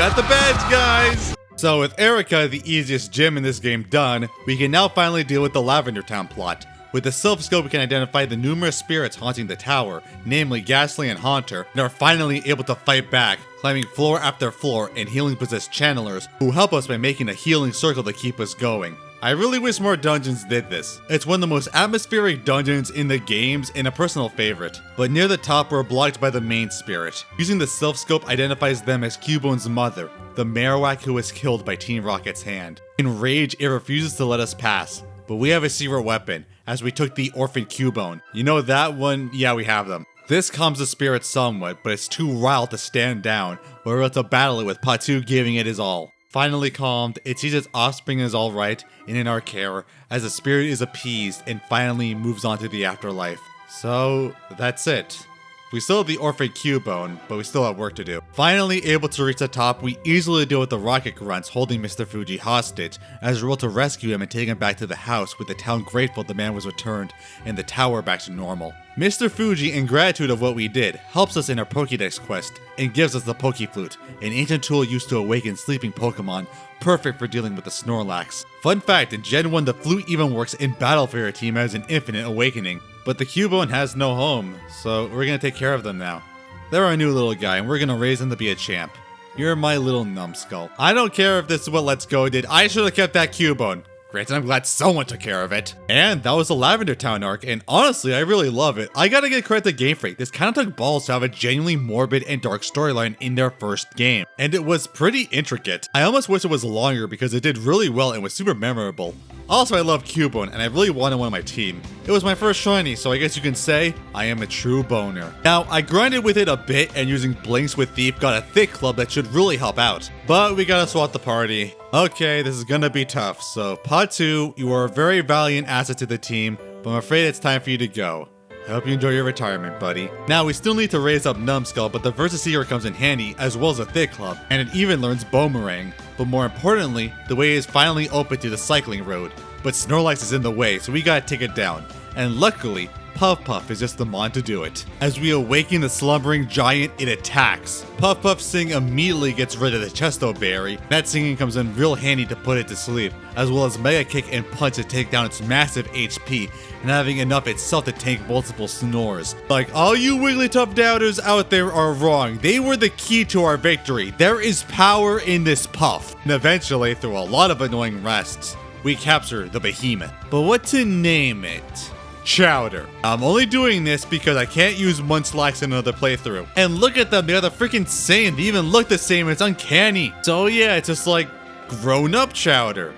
Speaker 1: got the badge, guys! So with Erica, the easiest gym in this game, done, we can now finally deal with the Lavender Town plot. With the Silph Co, we can identify the numerous spirits haunting the tower, namely Ghastly and Haunter, and are finally able to fight back, climbing floor after floor and healing possessed channelers, who help us by making a healing circle to keep us going. I really wish more dungeons did this. It's one of the most atmospheric dungeons in the games and a personal favorite. But near the top we're blocked by the main spirit. Using the Silph Scope identifies them as Cubone's mother, the Marowak who was killed by Team Rocket's hand. In rage, it refuses to let us pass. But we have a secret weapon, as we took the orphan Cubone. You know that one? Yeah, we have them. This calms the spirit somewhat, but it's too riled to stand down. We're about to battle it with Patu giving it his all. Finally calmed, it sees its offspring is alright and in our care, as the spirit is appeased and finally moves on to the afterlife. So, that's it. We still have the orphan Cubone, but we still have work to do. Finally able to reach the top, we easily deal with the rocket grunts holding Mr. Fuji hostage, as we're able to rescue him and take him back to the house, with the town grateful the man was returned and the tower back to normal. Mr. Fuji, in gratitude of what we did, helps us in our Pokédex quest and gives us the Pokeflute, an ancient tool used to awaken sleeping Pokemon, perfect for dealing with the Snorlax. Fun fact, in Gen 1 the flute even works in battle for your team as an infinite awakening. But the Cubone has no home, so we're gonna take care of them now. They're our new little guy, and we're gonna raise him to be a champ. You're my little numbskull. I don't care if this is what Let's Go did, I should've kept that Cubone. Granted, I'm glad someone took care of it. And that was the Lavender Town arc, and honestly, I really love it. I gotta give credit to Game Freak. This kind of took balls to have a genuinely morbid and dark storyline in their first game. And it was pretty intricate. I almost wish it was longer because it did really well and was super memorable. Also, I love Cubone, and I really wanted one on my team. It was my first shiny, so I guess you can say I am a true boner. Now, I grinded with it a bit, and using Blinks with Thief got a thick club that should really help out. But we gotta swap the party. Okay, this is gonna be tough, so Patu, you are a very valiant asset to the team, but I'm afraid it's time for you to go. I hope you enjoy your retirement, buddy. Now, we still need to raise up Numbskull, but the Versus Seeker comes in handy, as well as a Thick Club, and it even learns Boomerang. But more importantly, the way is finally open to the cycling road. But Snorlax is in the way, so we gotta take it down. And luckily, Puff Puff is just the mon to do it. As we awaken the slumbering giant, it attacks. Puff Puff Sing immediately gets rid of the Chesto Berry. That singing comes in real handy to put it to sleep, as well as Mega Kick and Punch to take down its massive HP, and having enough itself to tank multiple snores. Like, all you Wigglytuff doubters out there are wrong. They were the key to our victory. There is power in this Puff. And eventually, through a lot of annoying rests, we capture the behemoth. But what to name it? Chowder. I'm only doing this because I can't use Munchlax in another playthrough. And look at them, they're the freaking same. They even look the same, it's uncanny. So yeah, it's just like grown-up Chowder.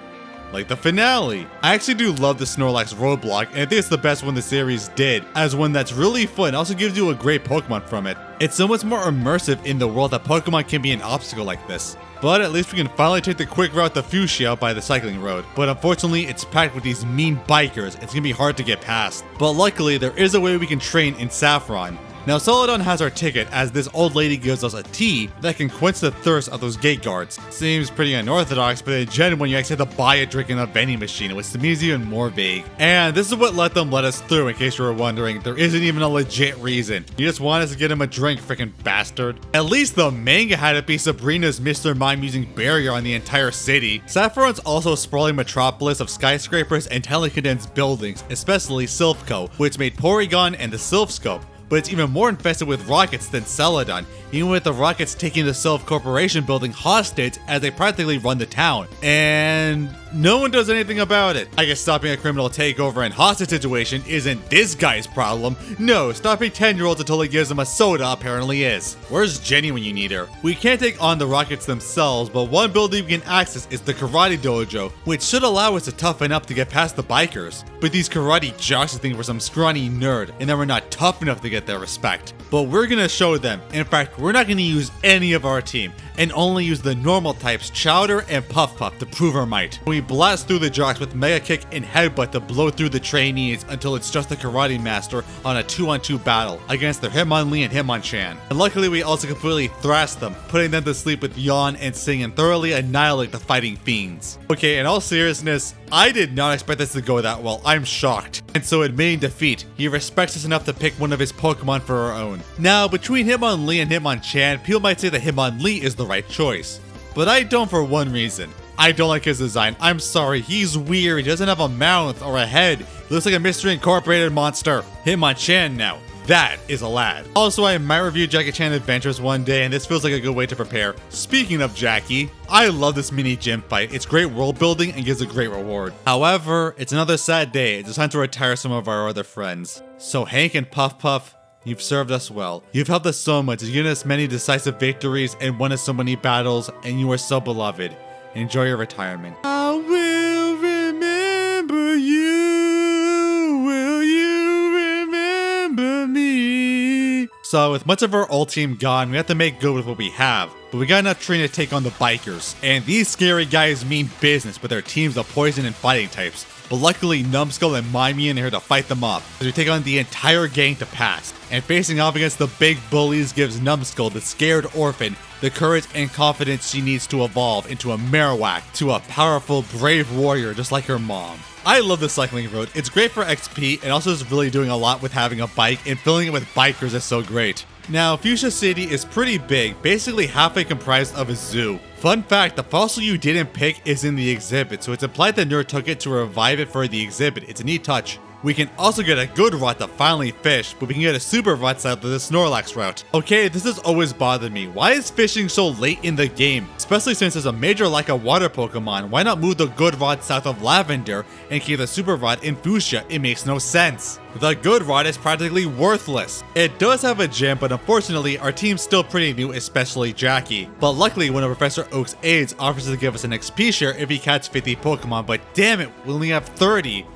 Speaker 1: Like the finale. I actually do love the Snorlax roadblock, and I think it's the best one the series did, as one that's really fun, also gives you a great Pokemon from it. It's so much more immersive in the world that Pokemon can be an obstacle like this. But at least we can finally take the quick route to Fuchsia by the cycling road. But unfortunately, it's packed with these mean bikers. It's gonna be hard to get past. But luckily, there is a way we can train in Saffron. Now, Celadon has our ticket, as this old lady gives us a tea that can quench the thirst of those gate guards. Seems pretty unorthodox, but in Gen 1 you actually have to buy a drink in a vending machine, which seems even more vague. And this is what let them let us through, in case you were wondering. There isn't even a legit reason. You just want us to get him a drink, frickin' bastard. At least the manga had it be Sabrina's Mr. Mime using barrier on the entire city. Saffron's also a sprawling metropolis of skyscrapers and telecondensed buildings, especially Silph Co, which made Porygon and the Silph Scope. But it's even more infested with rockets than Celadon, even with the rockets taking the Silph Corporation building hostage as they practically run the town. And no one does anything about it. I guess stopping a criminal takeover and hostage situation isn't this guy's problem. No, stopping 10-year-olds until he gives them a soda apparently is. Where's Jenny when you need her? We can't take on the rockets themselves, but one building we can access is the Karate Dojo, which should allow us to toughen up to get past the bikers. But these karate jocks think we're some scrawny nerd, and that we're not tough enough to get their respect. But we're gonna show them. In fact, we're not gonna use any of our team, and only use the normal types Chowder and Puff Puff to prove our might. We blast through the jocks with Mega Kick and Headbutt to blow through the trainees until it's just the Karate Master on a 2-on-2 battle against their Hitmonlee and Hitmonchan. And luckily we also completely thrashed them, putting them to sleep with Yawn and Sing and thoroughly annihilate the fighting fiends. Okay, in all seriousness, I did not expect this to go that well. I'm shocked. And so admitting defeat, he respects us enough to pick one of his Pokemon for our own. Now, between Hitmonlee and Hitmonchan, people might say that Hitmonlee is the right choice. but I don't for one reason. I don't like his design. I'm sorry, he's weird. He doesn't have a mouth or a head. He looks like a Mystery Incorporated monster. Hitmonchan now. That is a lad. Also, I might review Jackie Chan Adventures one day, and this feels like a good way to prepare. Speaking of Jackie, I love this mini gym fight. It's great world building and gives a great reward. However, it's another sad day. It's time to retire some of our other friends. So Hank and Puff Puff, you've served us well. You've helped us so much. You've given us many decisive victories and won us so many battles, and you are so beloved. Enjoy your retirement. I will remember you. Will you remember me? So with much of our old team gone, we have to make good with what we have. But we got enough training to take on the bikers. And these scary guys mean business with their teams of poison and fighting types. But luckily, Numbskull and Mimian are here to fight them off, as we take on the entire gang to pass. And facing off against the big bullies gives Numbskull, the scared orphan, the courage and confidence she needs to evolve into a Marowak, to a powerful, brave warrior just like her mom. I love the cycling road. It's great for XP, and also is really doing a lot with having a bike, and filling it with bikers is so great. Now, Fuchsia City is pretty big, basically halfway comprised of a zoo. Fun fact, the fossil you didn't pick is in the exhibit, so it's implied the nerd took it to revive it for the exhibit. It's a neat touch. We can also get a good rot to finally fish, but we can get a super rot south of the Snorlax route. Okay, this has always bothered me. Why is fishing so late in the game? Especially since there's a major lack of water Pokemon. Why not move the good rod south of Lavender and keep the super rod in Fuchsia? It makes no sense. The good rod is practically worthless. It does have a gym, but unfortunately our team's still pretty new, especially Jackie. But luckily one of Professor Oak's aides offers to give us an XP share if we catch 50 Pokemon, but damn it, we only have 30.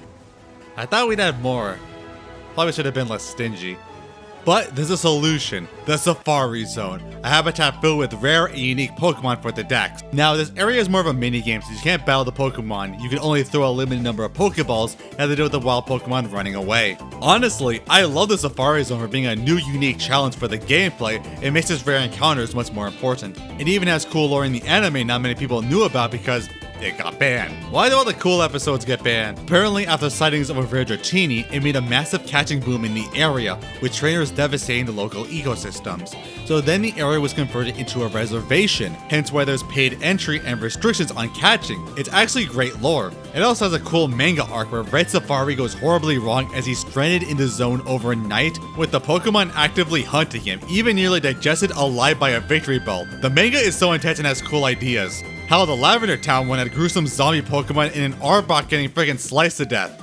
Speaker 1: I thought we'd have more. Probably should have been less stingy. But there's a solution. The Safari Zone. A habitat filled with rare and unique Pokemon for the Dex. Now, this area is more of a mini-game, so you can't battle the Pokemon. You can only throw a limited number of Pokeballs and have to deal with the wild Pokemon running away. Honestly, I love the Safari Zone for being a new unique challenge for the gameplay. It makes its rare encounters much more important. It even has cool lore in the anime not many people knew about because it got banned. Why do all the cool episodes get banned? Apparently, after sightings of a Viridian, it made a massive catching boom in the area, with trainers devastating the local ecosystems. So then the area was converted into a reservation, hence why there's paid entry and restrictions on catching. It's actually great lore. It also has a cool manga arc where Red Safari goes horribly wrong as he's stranded in the zone overnight, with the Pokemon actively hunting him, even nearly digested alive by a victory bell. The manga is so intense and has cool ideas. How the Lavender Town one had gruesome zombie Pokemon and an Arbok getting friggin' sliced to death.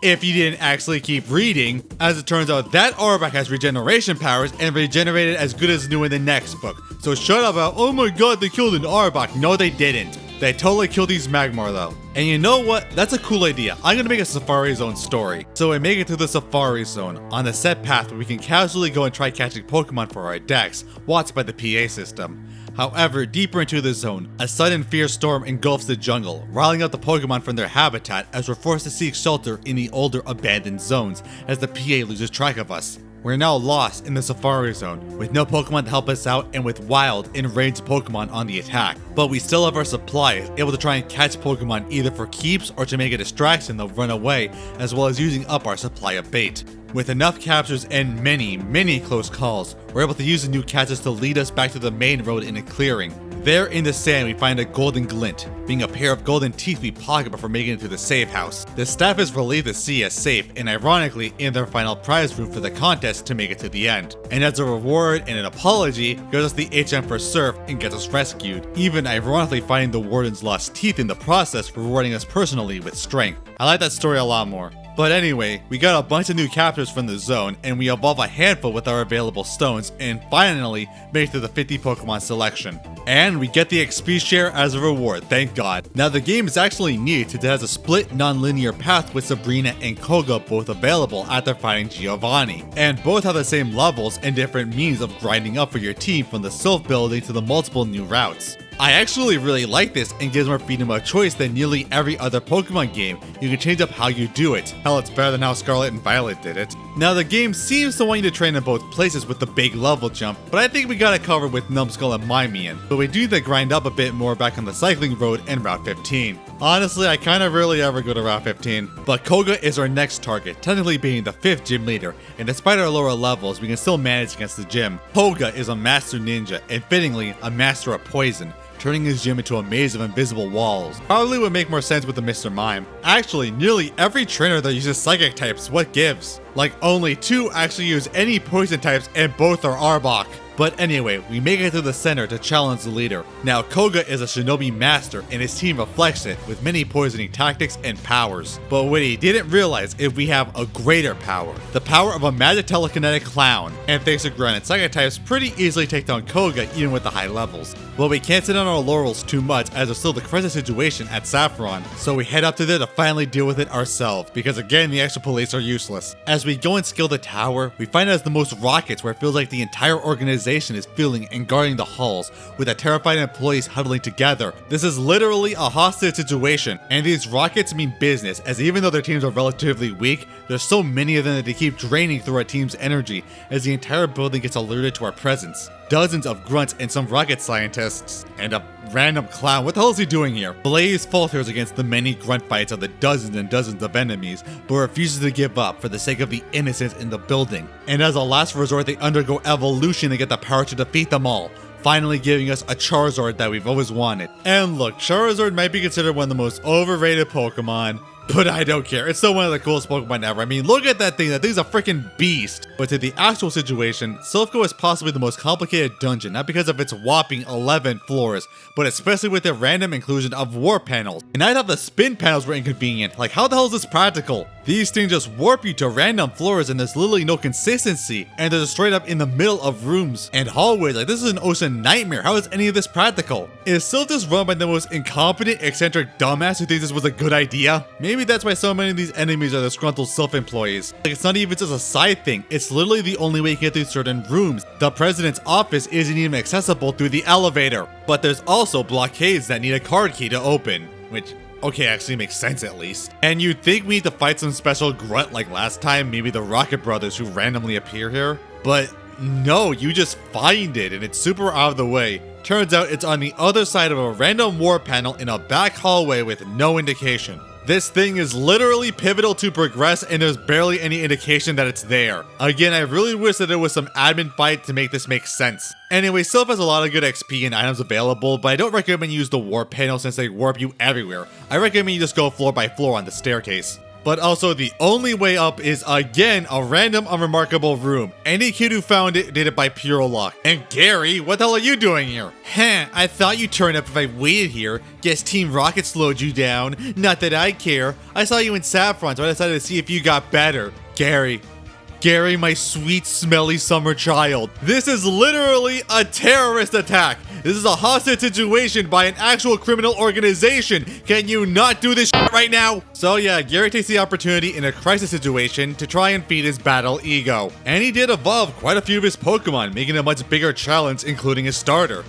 Speaker 1: If you didn't actually keep reading, as it turns out that Arbok has regeneration powers and regenerated as good as new in the next book. So shut up about, oh my god, they killed an Arbok. No, they didn't. They totally killed these Magmar though. And you know what? That's a cool idea. I'm gonna make a Safari Zone story. So we make it to the Safari Zone on a set path where we can casually go and try catching Pokemon for our decks, watched by the PA system. However, deeper into the zone, a sudden fierce storm engulfs the jungle, riling out the Pokemon from their habitat as we're forced to seek shelter in the older abandoned zones as the PA loses track of us. We're now lost in the Safari Zone, with no Pokemon to help us out and with wild, enraged Pokemon on the attack. But we still have our supplies, able to try and catch Pokemon either for keeps or to make a distraction they'll run away, as well as using up our supply of bait. With enough captures and many close calls, we're able to use the new catches to lead us back to the main road in a clearing. There in the sand we find a golden glint, being a pair of golden teeth we pocket before making it to the safe house. The staff is relieved to see us safe and ironically in their final prize room for the contest to make it to the end. And as a reward and an apology, gives us the HM for Surf and gets us rescued, even ironically finding the warden's lost teeth in the process, rewarding us personally with strength. I like that story a lot more. But anyway, we got a bunch of new captures from the zone, and we evolve a handful with our available stones, and finally make it to the 50 Pokemon selection. And we get the XP share as a reward, thank god. Now the game is actually neat since it has a split non-linear path with Sabrina and Koga both available after fighting Giovanni. And both have the same levels and different means of grinding up for your team, from the Silph building to the multiple new routes. I actually really like this and gives more freedom of choice than nearly every other Pokemon game. You can change up how you do it. Hell, it's better than how Scarlet and Violet did it. Now the game seems to want you to train in both places with the big level jump, but I think we got it covered with Numbskull and Mimian. But we do need to grind up a bit more back on the cycling road and Route 15. Honestly, I kinda rarely ever go to Route 15. But Koga is our next target, technically being the 5th gym leader, and despite our lower levels, we can still manage against the gym. Koga is a master ninja, and fittingly, a master of poison. turning his gym into a maze of invisible walls. Probably would make more sense with the Mr. Mime. Actually, nearly every trainer that uses psychic types, what gives? Like only 2 actually use any poison types and both are Arbok. But anyway, we make it to the center to challenge the leader. Now Koga is a shinobi master and his team reflects it with many poisoning tactics and powers. But what he didn't realize is we have a greater power. The power of a magic telekinetic clown. And thanks to granted psychic types pretty easily take down Koga even with the high levels. But we can't sit on our laurels too much as there's still the crisis situation at Saffron. So we head up to there to finally deal with it ourselves because again the extra police are useless. As we go and scale the tower, we find it has the most rockets where it feels like the entire organization is feeling and guarding the halls, with the terrified employees huddling together. This is literally a hostage situation, and these rockets mean business, as even though their teams are relatively weak, there's so many of them that they keep draining through our team's energy, as the entire building gets alerted to our presence. Dozens of grunts and some rocket scientists, and a random clown. What the hell is he doing here? Blaze falters against the many grunt fights of the dozens and dozens of enemies, but refuses to give up for the sake of the innocents in the building. And as a last resort, they undergo evolution to get the power to defeat them all, finally giving us a Charizard that we've always wanted. And look, Charizard might be considered one of the most overrated Pokemon, but I don't care. It's still one of the coolest Pokemon ever. I mean, look at that thing. That thing's a freaking beast. But to the actual situation, Silph Co is possibly the most complicated dungeon, not because of its whopping 11 floors, but especially with the random inclusion of warp panels. And I thought the spin panels were inconvenient. Like, how the hell is this practical? These things just warp you to random floors and there's literally no consistency. And they're just straight up in the middle of rooms and hallways. Like, this is an ocean nightmare. How is any of this practical? Is Silph just run by the most incompetent, eccentric dumbass who thinks this was a good idea? Maybe that's why so many of these enemies are disgruntled Silph employees. Like, it's not even just a side thing. It's literally the only way you can get through certain rooms. The president's office isn't even accessible through the elevator. But there's also blockades that need a card key to open, which okay, actually makes sense at least. And you'd think we need to fight some special grunt like last time, maybe the Rocket Brothers who randomly appear here. But no, you just find it and it's super out of the way. Turns out it's on the other side of a random warp panel in a back hallway with no indication. This thing is literally pivotal to progress and there's barely any indication that it's there. Again, I really wish that there was some admin fight to make this make sense. Anyway, Silph has a lot of good XP and items available, but I don't recommend you use the warp panel since they warp you everywhere. I recommend you just go floor by floor on the staircase. But also the only way up is again a random unremarkable room. Any kid who found it did it by pure luck. And Gary, what the hell are you doing here? I thought you'd turn up if I waited here. Guess Team Rocket slowed you down. Not that I care. I saw you in Saffron, so I decided to see if you got better. Gary, my sweet, smelly summer child. This is literally a terrorist attack. This is a hostage situation by an actual criminal organization. Can you not do this shit right now? So yeah, Gary takes the opportunity in a crisis situation to try and feed his battle ego. And he did evolve quite a few of his Pokemon, making it a much bigger challenge, including his starter.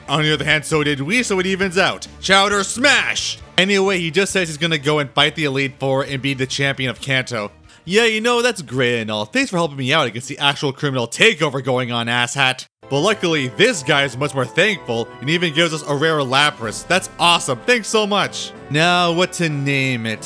Speaker 1: On the other hand, so did we, so it evens out. Chowder smash! Anyway, he just says he's gonna go and fight the Elite Four and be the champion of Kanto. Yeah, you know, that's great and all. Thanks for helping me out against the actual criminal takeover going on, asshat. But luckily, this guy is much more thankful and even gives us a rare Lapras. That's awesome. Thanks so much. Now, what to name it?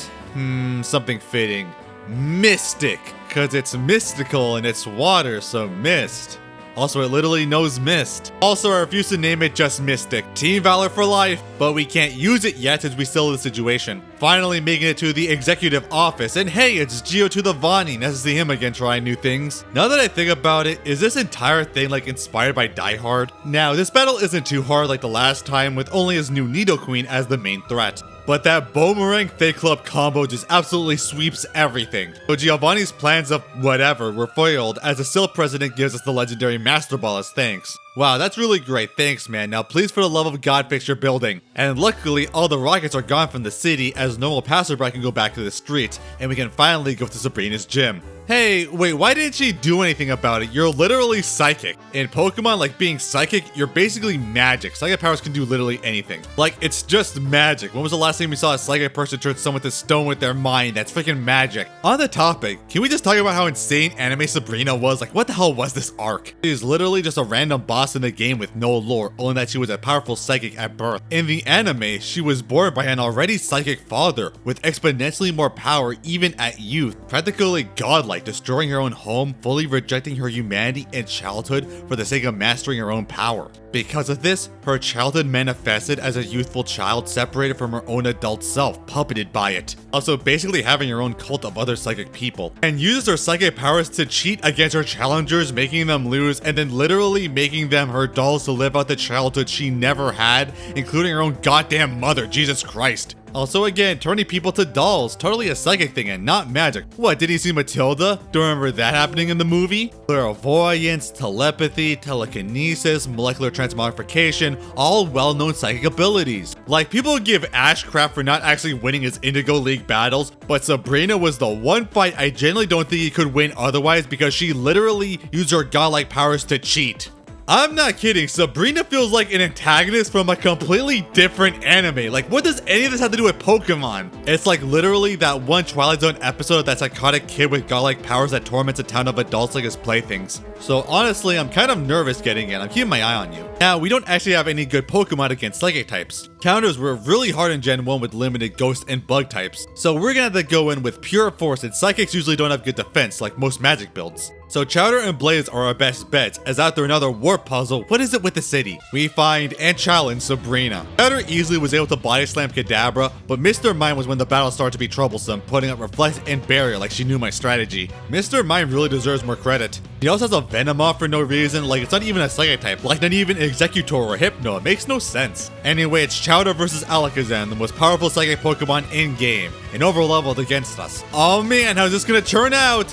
Speaker 1: Something fitting. Mystic, because it's mystical and it's water, so mist. Also, it literally knows Mist. Also, I refuse to name it just Mystic. Team Valor for life, but we can't use it yet as we still in the situation. Finally making it to the executive office, and hey, it's Johto the Vani. Nice to see him again trying new things. Now that I think about it, is this entire thing like inspired by Die Hard? Now, this battle isn't too hard like the last time with only his new Nidoqueen as the main threat. But that Boomerang Fake Club combo just absolutely sweeps everything. So Giovanni's plans of whatever were foiled as the Silph president gives us the legendary Master Ball as thanks. Wow, that's really great. Thanks, man. Now please for the love of God fix your building. And luckily, all the rockets are gone from the city as normal passerby can go back to the streets and we can finally go to Sabrina's gym. Hey, wait, why didn't she do anything about it? You're literally psychic. In Pokemon, like being psychic, you're basically magic. Psychic powers can do literally anything. Like, it's just magic. When was the last time we saw a psychic person turn someone to stone with their mind? That's freaking magic. On the topic, can we just talk about how insane anime Sabrina was? Like, what the hell was this arc? She is literally just a random boss in the game with no lore, only that she was a powerful psychic at birth. In the anime, she was born by an already psychic father with exponentially more power even at youth, practically godlike, destroying her own home, fully rejecting her humanity and childhood for the sake of mastering her own power. Because of this, her childhood manifested as a youthful child separated from her own adult self, puppeted by it. Also basically having her own cult of other psychic people. And uses her psychic powers to cheat against her challengers, making them lose, and then literally making them her dolls to live out the childhood she never had, including her own goddamn mother, Jesus Christ. Also again, turning people to dolls, totally a psychic thing and not magic. What, did he see Matilda? Don't remember that happening in the movie? Clairvoyance, telepathy, telekinesis, molecular transmogrification, all well-known psychic abilities. Like, people give Ash crap for not actually winning his Indigo League battles, but Sabrina was the one fight I genuinely don't think he could win otherwise because she literally used her godlike powers to cheat. I'm not kidding, Sabrina feels like an antagonist from a completely different anime. Like, what does any of this have to do with Pokemon? It's like literally that one Twilight Zone episode of that psychotic kid with godlike powers that torments a town of adults like his playthings. So honestly, I'm kind of nervous getting in. I'm keeping my eye on you. Now, we don't actually have any good Pokemon against psychic types. Counters were really hard in Gen 1 with limited ghost and bug types. So we're gonna have to go in with pure force, and psychics usually don't have good defense like most magic builds. So Chowder and Blaze are our best bets, as after another warp puzzle, what is it with the city? We find and challenge Sabrina. Chowder easily was able to body slam Kadabra, but Mr. Mime was when the battle started to be troublesome, putting up Reflect and Barrier like she knew my strategy. Mr. Mime really deserves more credit. He also has a Venom off for no reason, like it's not even a psychic type, like not even Executor or Hypno, it makes no sense. Anyway, it's Chowder versus Alakazam, the most powerful psychic Pokemon in game, and overleveled against us. Oh man, how's this gonna turn out?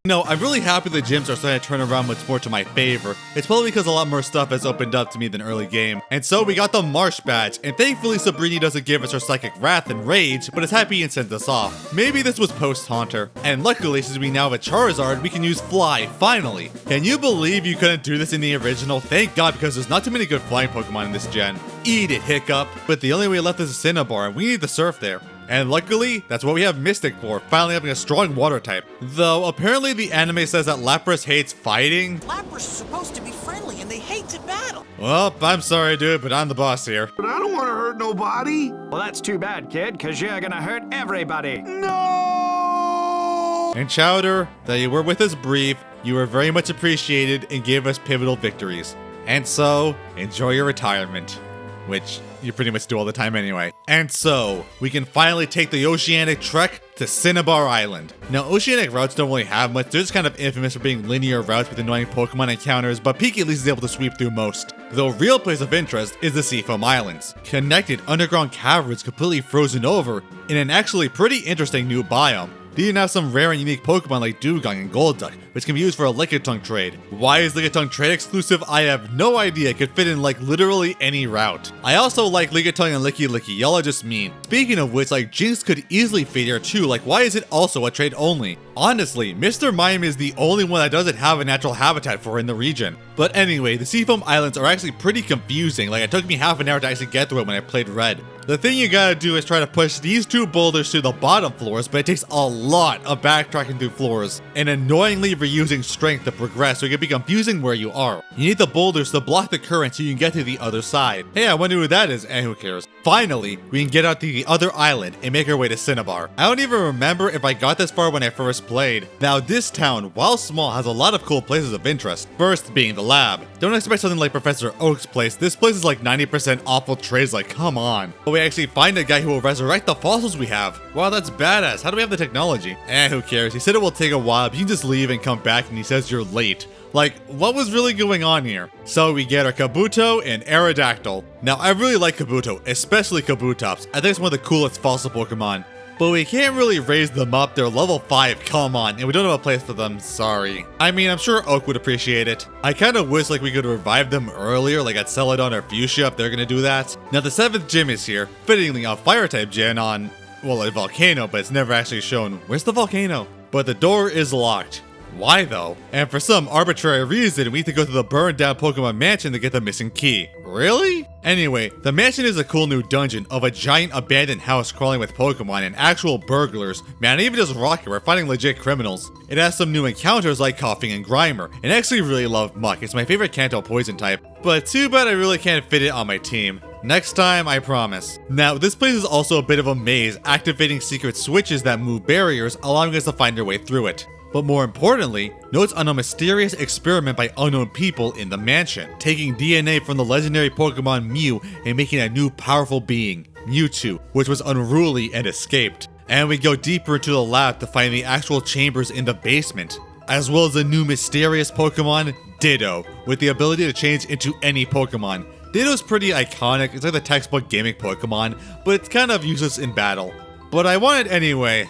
Speaker 1: No, I'm really happy the gyms are starting to turn around much more to my favor. It's probably because a lot more stuff has opened up to me than early game. And so we got the Marsh badge, and thankfully Sabrina doesn't give us her psychic wrath and rage, but is happy and sends us off. Maybe this was post-Haunter. And luckily, since we now have a Charizard, we can use Fly, finally. Can you believe you couldn't do this in the original? Thank God, because there's not too many good flying Pokemon in this gen. Eat it, Hiccup. But the only way left is a Cinnabar, and we need the Surf there. And luckily, that's what we have Mystic for, finally having a strong water type. Though, apparently the anime says that Lapras hates fighting.
Speaker 9: Lapras are supposed to be friendly and they hate to battle.
Speaker 1: Well, I'm sorry dude, but I'm the boss here.
Speaker 10: But I don't want to hurt nobody.
Speaker 11: Well, that's too bad, kid, because you're gonna hurt everybody.
Speaker 10: No!
Speaker 1: And Chowder, though you were with us brief, you were very much appreciated and gave us pivotal victories. And so, enjoy your retirement. Which you pretty much do all the time anyway. And so, we can finally take the oceanic trek to Cinnabar Island. Now, oceanic routes don't really have much, they're just kind of infamous for being linear routes with annoying Pokemon encounters, but Pikachu at least is able to sweep through most. The real place of interest is the Seafoam Islands, connected underground caverns completely frozen over in an actually pretty interesting new biome. They even have some rare and unique Pokemon like Dugong and Golduck, which can be used for a Lickitung trade. Why is Lickitung trade exclusive? I have no idea. It could fit in like literally any route. I also like Lickitung and Licky, y'all are just mean. Speaking of which, like Jinx could easily fit here too, like why is it also a trade only? Honestly, Mr. Mime is the only one that doesn't have a natural habitat for in the region. But anyway, the Seafoam Islands are actually pretty confusing, like it took me half an hour to actually get through it when I played Red. The thing you gotta do is try to push these two boulders to the bottom floors, but it takes a lot of backtracking through floors, and annoyingly reusing strength to progress, so it can be confusing where you are. You need the boulders to block the current so you can get to the other side. Hey, I wonder who that is, and who cares. Finally, we can get out to the other island and make our way to Cinnabar. I don't even remember if I got this far when I first played. Now this town, while small, has a lot of cool places of interest. First being the lab. Don't expect something like Professor Oak's place. This place is like 90% awful trades, like come on. But we actually find a guy who will resurrect the fossils we have. Wow, that's badass. How do we have the technology? Who cares? He said it will take a while, but you can just leave and come back and he says you're late. Like, what was really going on here? So we get our Kabuto and Aerodactyl. Now, I really like Kabuto, especially Kabutops. I think it's one of the coolest fossil Pokemon. But we can't really raise them up, they're level 5, come on, and we don't have a place for them, sorry. I mean, I'm sure Oak would appreciate it. I kinda wish like we could revive them earlier, like at Celadon or Fuchsia if they're gonna do that. Now the 7th gym is here, fittingly a fire-type gen on, well, a volcano, but it's never actually shown. Where's the volcano? But the door is locked. Why though? And for some arbitrary reason, we need to go to the burned down Pokemon mansion to get the missing key. Really? Anyway, the mansion is a cool new dungeon of a giant abandoned house crawling with Pokemon and actual burglars. Man, even just Rocket, we're fighting legit criminals. It has some new encounters like Coughing and Grimer, and I actually really love Muck. It's my favorite Kanto poison type. But too bad I really can't fit it on my team. Next time, I promise. Now, this place is also a bit of a maze, activating secret switches that move barriers, allowing us to find our way through it. But more importantly, notes on a mysterious experiment by unknown people in the mansion, taking DNA from the legendary Pokemon Mew and making a new powerful being, Mewtwo, which was unruly and escaped. And we go deeper into the lab to find the actual chambers in the basement, as well as a new mysterious Pokemon, Ditto, with the ability to change into any Pokemon. Ditto's pretty iconic, it's like the textbook gimmick Pokemon, but it's kind of useless in battle. But I want it anyway.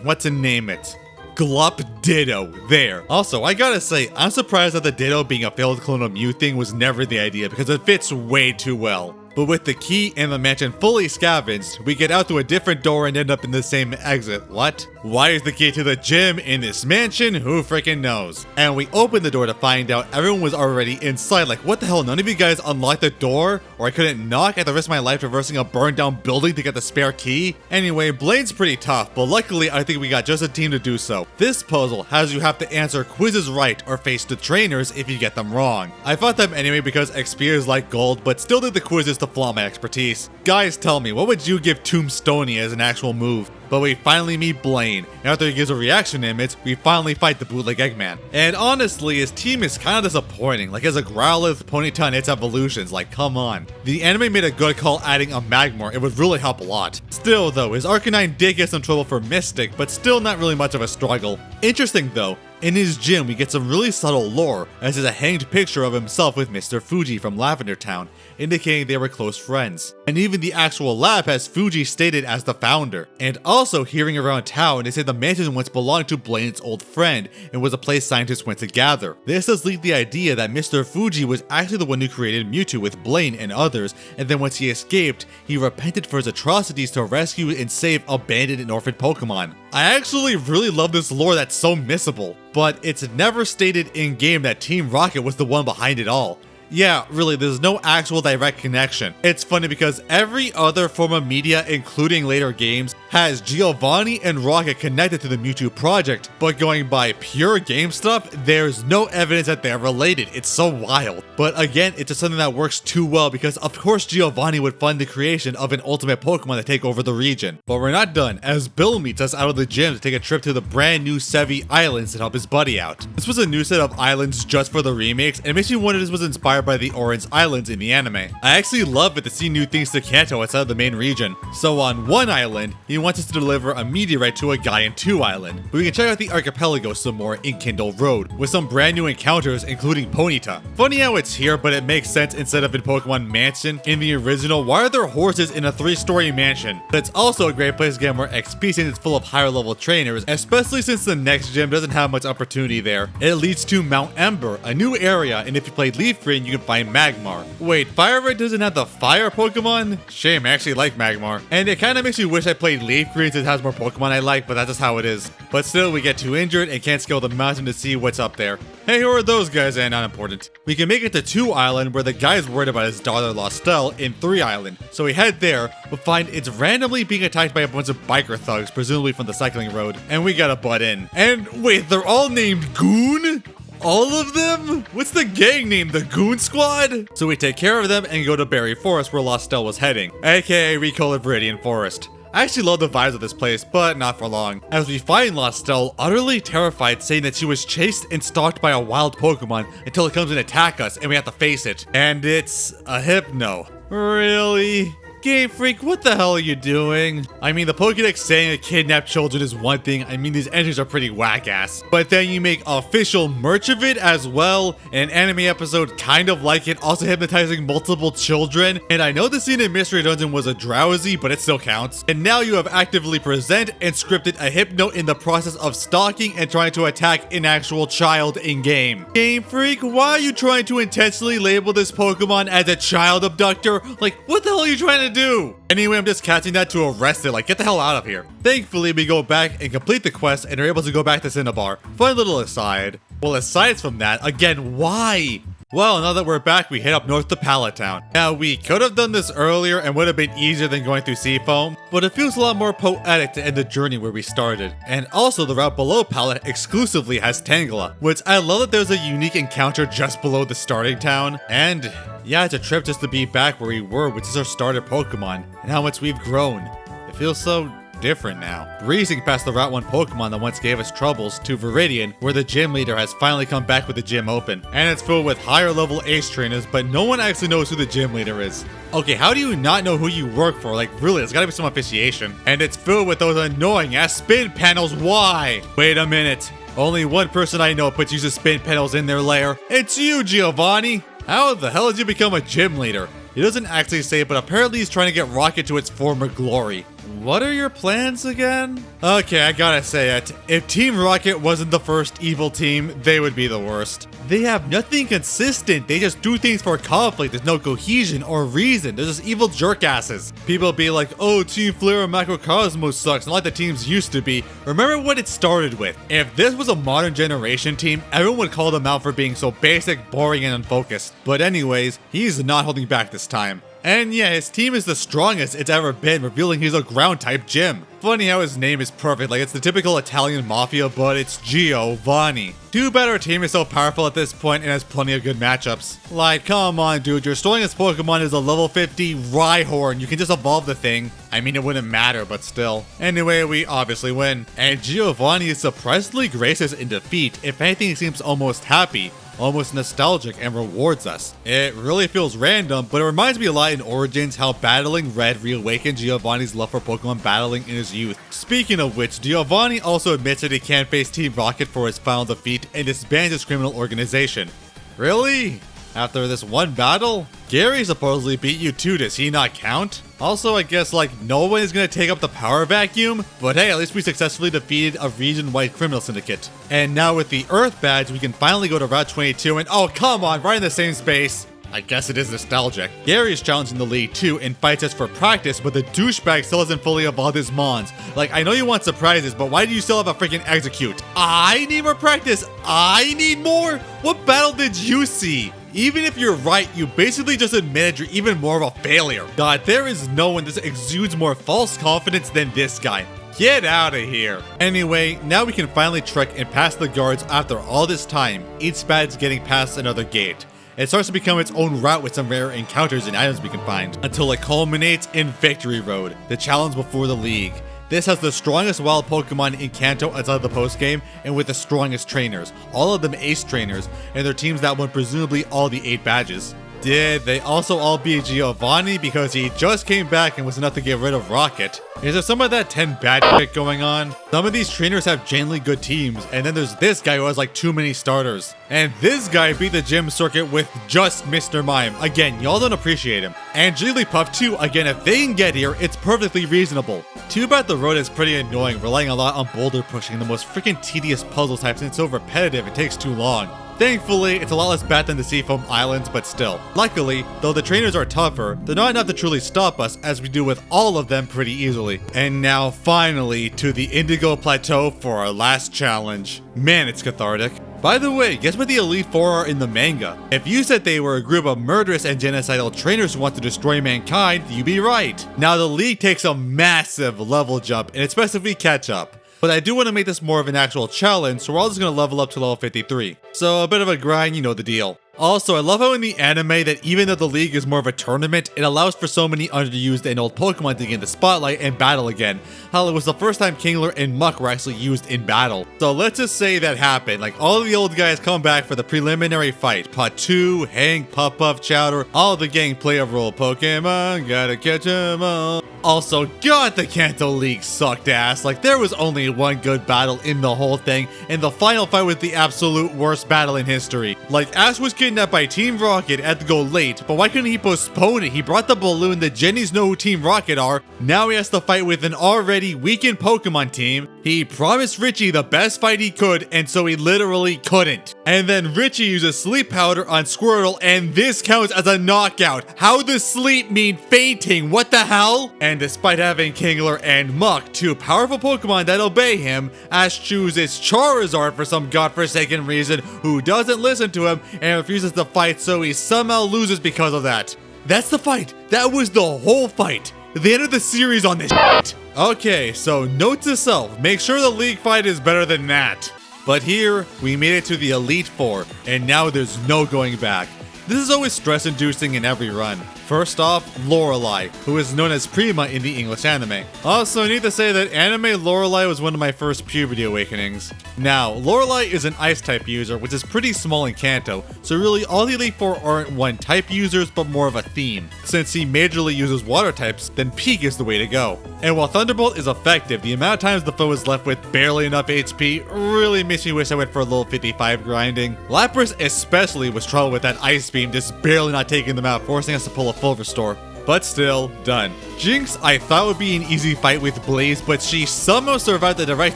Speaker 1: What to name it? Glup Ditto. There. Also, I gotta say, I'm surprised that the Ditto being a failed clone of Mew thing was never the idea because it fits way too well. But with the key and the mansion fully scavenged, we get out through a different door and end up in the same exit. What? Why is the key to the gym in this mansion? Who freaking knows? And we open the door to find out everyone was already inside. Like, what the hell? None of you guys unlocked the door? Or I couldn't knock at the risk of my life traversing a burned down building to get the spare key? Anyway, Blaine's pretty tough, but luckily I think we got just a team to do so. This puzzle has you have to answer quizzes right or face the trainers if you get them wrong. I fought them anyway because XP is like gold, but still did the quizzes to flaunt my expertise. Guys, tell me, what would you give Tombstoney as an actual move? But we finally meet Blaine, and after he gives a reaction image, we finally fight the bootleg Eggman. And honestly, his team is kind of disappointing, like as a Growlithe, Ponyta, and its evolutions, like come on. The anime made a good call adding a Magmar, it would really help a lot. Still though, his Arcanine did get some trouble for Mystic, but still not really much of a struggle. Interesting though, in his gym we get some really subtle lore, as there's a hanged picture of himself with Mr. Fuji from Lavender Town, indicating they were close friends. And even the actual lab has Fuji stated as the founder. And also hearing around town, they say the mansion once belonged to Blaine's old friend and was a place scientists went to gather. This does lead the idea that Mr. Fuji was actually the one who created Mewtwo with Blaine and others, and then once he escaped, he repented for his atrocities to rescue and save abandoned and orphaned Pokemon. I actually really love this lore that's so missable, but it's never stated in-game that Team Rocket was the one behind it all. Yeah, really, there's no actual direct connection. It's funny because every other form of media, including later games, has Giovanni and Rocket connected to the Mewtwo project, but going by pure game stuff, there's no evidence that they're related. It's so wild. But again, it's just something that works too well because of course Giovanni would fund the creation of an ultimate Pokemon to take over the region. But we're not done, as Bill meets us out of the gym to take a trip to the brand new Sevi Islands to help his buddy out. This was a new set of islands just for the remakes, and it makes me wonder if this was inspired by the Orange Islands in the anime. I actually love it to see new things to Kanto outside of the main region. So on one island, he wants us to deliver a meteorite to a guy in 2 Island, but we can check out the archipelago some more in Kindle Road, with some brand new encounters including Ponyta. Funny how it's here, but it makes sense instead of in Pokemon Mansion. In the original, why are there horses in a 3-story mansion? But it's also a great place to get more XP since it's full of higher level trainers, especially since the next gym doesn't have much opportunity there. It leads to Mount Ember, a new area, and if you play Leaf Green, you can find Magmar. Wait, FireRed doesn't have the fire Pokemon? Shame, I actually like Magmar. And it kinda makes me wish I played Leaf Green since it has more Pokemon I like, but that's just how it is. But still, we get too injured and can't scale the mountain to see what's up there. Hey, who are those guys? And not important. We can make it to 2 Island where the guy's worried about his daughter Lostelle in 3 Island. So we head there, but find it's randomly being attacked by a bunch of biker thugs, presumably from the cycling road. And we gotta butt in. And wait, they're all named Goon? All of them? What's the gang name? The Goon Squad? So we take care of them and go to Berry Forest where Lostelle was heading, aka recolored Viridian Forest. I actually love the vibes of this place, but not for long, as we find Lostelle utterly terrified, saying that she was chased and stalked by a wild Pokemon until it comes and attack us and we have to face it. And it's a Hypno. Really? Game Freak, what the hell are you doing? I mean, the Pokédex saying that kidnapped children is one thing. I mean, these entries are pretty whack-ass. But then you make official merch of it as well, and an anime episode kind of like it, also hypnotizing multiple children. And I know the scene in Mystery Dungeon was a drowsy, but it still counts. And now you have actively present and scripted a Hypno in the process of stalking and trying to attack an actual child in-game. Game Freak, why are you trying to intentionally label this Pokemon as a child abductor? Like, what the hell are you trying to do? Anyway, I'm just catching that to arrest it, like get the hell out of here. Thankfully, we go back and complete the quest and are able to go back to Cinnabar. Fun little aside. Well, aside from that, again, why? Well, now that we're back, we head up north to Pallet Town. Now, we could have done this earlier and would have been easier than going through Seafoam, but it feels a lot more poetic to end the journey where we started. And also, the route below Pallet exclusively has Tangela, which I love that there's a unique encounter just below the starting town. And yeah, it's a trip just to be back where we were, which is our starter Pokemon, and how much we've grown. It feels so different now. Breezing past the Route 1 Pokemon that once gave us troubles to Viridian, where the gym leader has finally come back with the gym open. And it's filled with higher level ace trainers, but no one actually knows who the gym leader is. Okay, how do you not know who you work for? Like, really, there's gotta be some officiation. And it's filled with those annoying ass spin panels. Why? Wait a minute. Only one person I know puts uses spin panels in their lair. It's you, Giovanni. How the hell did you become a gym leader? He doesn't actually say, but apparently he's trying to get Rocket to its former glory. What are your plans again? Okay, I gotta say it. If Team Rocket wasn't the first evil team, they would be the worst. They have nothing consistent. They just do things for conflict. There's no cohesion or reason. They're just evil jerkasses. People be like, oh, Team Flare and Macrocosmos sucks, not like the teams used to be. Remember what it started with. If this was a modern generation team, everyone would call them out for being so basic, boring, and unfocused. But anyways, he's not holding back this time. And yeah, his team is the strongest it's ever been, revealing he's a ground-type gym. Funny how his name is perfect, like it's the typical Italian mafia, but it's Giovanni. Too bad our team is so powerful at this point and has plenty of good matchups. Like, come on dude, your strongest Pokemon is a level 50 Rhyhorn, you can just evolve the thing. I mean, it wouldn't matter, but still. Anyway, we obviously win. And Giovanni is surprisingly gracious in defeat, if anything he seems almost happy. Almost nostalgic and rewards us. It really feels random, but it reminds me a lot in Origins how battling Red reawakened Giovanni's love for Pokemon battling in his youth. Speaking of which, Giovanni also admits that he can't face Team Rocket for his final defeat and disbands his criminal organization. Really? After this one battle? Gary supposedly beat you too, does he not count? Also, I guess like no one is gonna take up the power vacuum, but hey, at least we successfully defeated a region-wide criminal syndicate. And now with the Earth badge, we can finally go to Route 22 and oh come on, right in the same space. I guess it is nostalgic. Gary is challenging the league too and fights us for practice, but the douchebag still hasn't fully evolved his Mons. Like, I know you want surprises, but why do you still have a freaking execute? I need more practice. I need more? What battle did you see? Even if you're right, you basically just admitted you're even more of a failure. God, there is no one that exudes more false confidence than this guy. Get out of here. Anyway, now we can finally trek and pass the guards after all this time, each badge getting past another gate. It starts to become its own route with some rare encounters and items we can find, until it culminates in Victory Road, the challenge before the league. This has the strongest wild Pokemon in Kanto outside the postgame, and with the strongest trainers, all of them ace trainers, and their teams that won presumably all the 8 badges. Did they also all beat Giovanni because he just came back and was enough to get rid of Rocket? Is there some of that 10 bad shit going on? Some of these trainers have genuinely good teams, and then there's this guy who has like too many starters. And this guy beat the gym circuit with just Mr. Mime. Again, y'all don't appreciate him. And Jigglypuff too, again, if they can get here, it's perfectly reasonable. Too bad the road is pretty annoying, relying a lot on boulder pushing, the most freaking tedious puzzle types, and it's so repetitive it takes too long. Thankfully, it's a lot less bad than the Seafoam Islands, but still. Luckily, though the trainers are tougher, they're not enough to truly stop us, as we do with all of them pretty easily. And now, finally, to the Indigo Plateau for our last challenge. Man, it's cathartic. By the way, guess what the Elite Four are in the manga? If you said they were a group of murderous and genocidal trainers who want to destroy mankind, you'd be right. Now, the League takes a massive level jump, and it's best if we catch up. But I do want to make this more of an actual challenge, so we're all just going to level up to level 53. So a bit of a grind, you know the deal. Also, I love how in the anime that even though the league is more of a tournament, it allows for so many underused and old Pokemon to gain the spotlight and battle again. Hell, it was the first time Kingler and Muck were actually used in battle. So let's just say that happened. Like, all of the old guys come back for the preliminary fight. Patu, Hank, Puff-Puff, Chowder, all the gang play a role. Pokemon, gotta catch 'em all. Also, God, the Kanto League sucked ass. Like, there was only one good battle in the whole thing, and the final fight was the absolute worst battle in history. Like, Ash was kidnapped by Team Rocket, had to go late, but why couldn't he postpone it? He brought the balloon, the Jennies know who Team Rocket are. Now he has to fight with an already weakened Pokemon team. He promised Richie the best fight he could, and so he literally couldn't. And then Richie uses sleep powder on Squirtle, and this counts as a knockout. How does sleep mean fainting? What the hell? And despite having Kingler and Muck, two powerful Pokemon that obey him, Ash chooses Charizard for some godforsaken reason, who doesn't listen to him and refuses to fight, so he somehow loses because of that. That's the fight. That was the whole fight. The end of the series on this shit. Okay, so note to self, make sure the league fight is better than that. But here, we made it to the Elite Four, and now there's no going back. This is always stress-inducing in every run. First off, Lorelei, who is known as Prima in the English anime. Also, I need to say that anime Lorelei was one of my first puberty awakenings. Now, Lorelei is an Ice-type user, which is pretty small in Kanto, so really all the Elite Four aren't one-type users, but more of a theme. Since he majorly uses water types, then Peak is the way to go. And while Thunderbolt is effective, the amount of times the foe is left with barely enough HP really makes me wish I went for a little 55 grinding. Lapras especially was trouble with that Ice Beam just barely not taking them out, forcing us to pull a full restore. But still, done. Jinx I thought would be an easy fight with Blaze, but she somehow survived the direct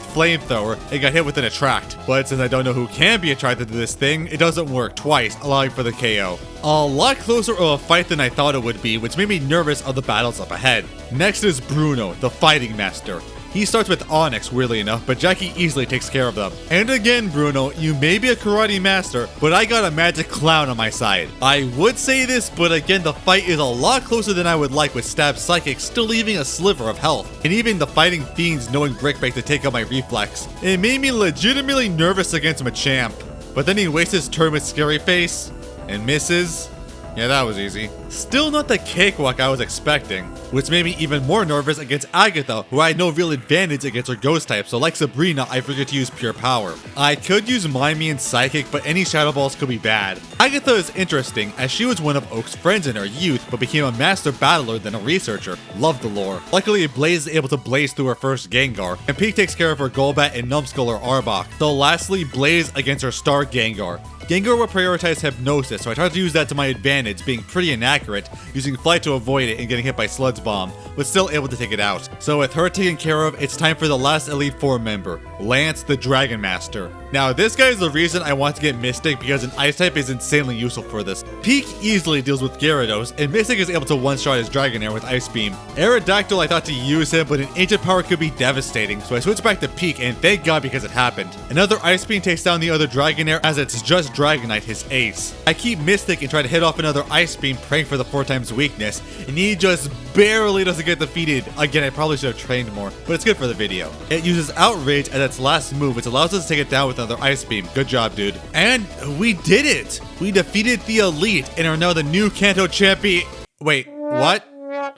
Speaker 1: flamethrower and got hit with an attract. But since I don't know who can be attracted to this thing, it doesn't work twice, allowing for the KO. A lot closer of a fight than I thought it would be, which made me nervous of the battles up ahead. Next is Bruno, the fighting master. He starts with Onyx, weirdly enough, but Jackie easily takes care of them. And again, Bruno, you may be a karate master, but I got a magic clown on my side. I would say this, but again, the fight is a lot closer than I would like, with Stab Psychic still leaving a sliver of health, and even the fighting fiends knowing Brick Break to take out my reflex. It made me legitimately nervous against Machamp. But then he wastes his turn with Scary Face, and misses. Yeah, that was easy. Still not the cakewalk I was expecting, which made me even more nervous against Agatha, who I had no real advantage against her ghost type, so like Sabrina, I figured to use pure power. I could use Mimey and Psychic, but any Shadow Balls could be bad. Agatha is interesting, as she was one of Oak's friends in her youth, but became a master battler than a researcher. Love the lore. Luckily, Blaze is able to blaze through her first Gengar, and Peak takes care of her Golbat and Numbskull or Arbok. So lastly, Blaze against her star Gengar. Gengar will prioritize Hypnosis, so I tried to use that to my advantage, being pretty inaccurate, using Flight to avoid it and getting hit by Sludge Bomb, but still able to take it out. So with her taken care of, it's time for the last Elite Four member, Lance the Dragon Master. Now this guy is the reason I want to get Mystic, because an Ice type is insanely useful for this. Peak easily deals with Gyarados, and Mystic is able to one-shot his Dragonair with Ice Beam. Aerodactyl I thought to use him, but an Ancient Power could be devastating, so I switched back to Peak, and thank God because it happened. Another Ice Beam takes down the other Dragonair, as it's just Dragonite, his ace. I keep Mystic and try to hit off another Ice Beam, praying for the 4x weakness, and he just barely doesn't get defeated. Again, I probably should have trained more, but it's good for the video. It uses Outrage as its last move, which allows us to take it down with another Ice Beam. Good job, dude. And we did it! We defeated the Elite and are now the new Kanto champion. Wait, what?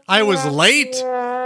Speaker 1: I was late?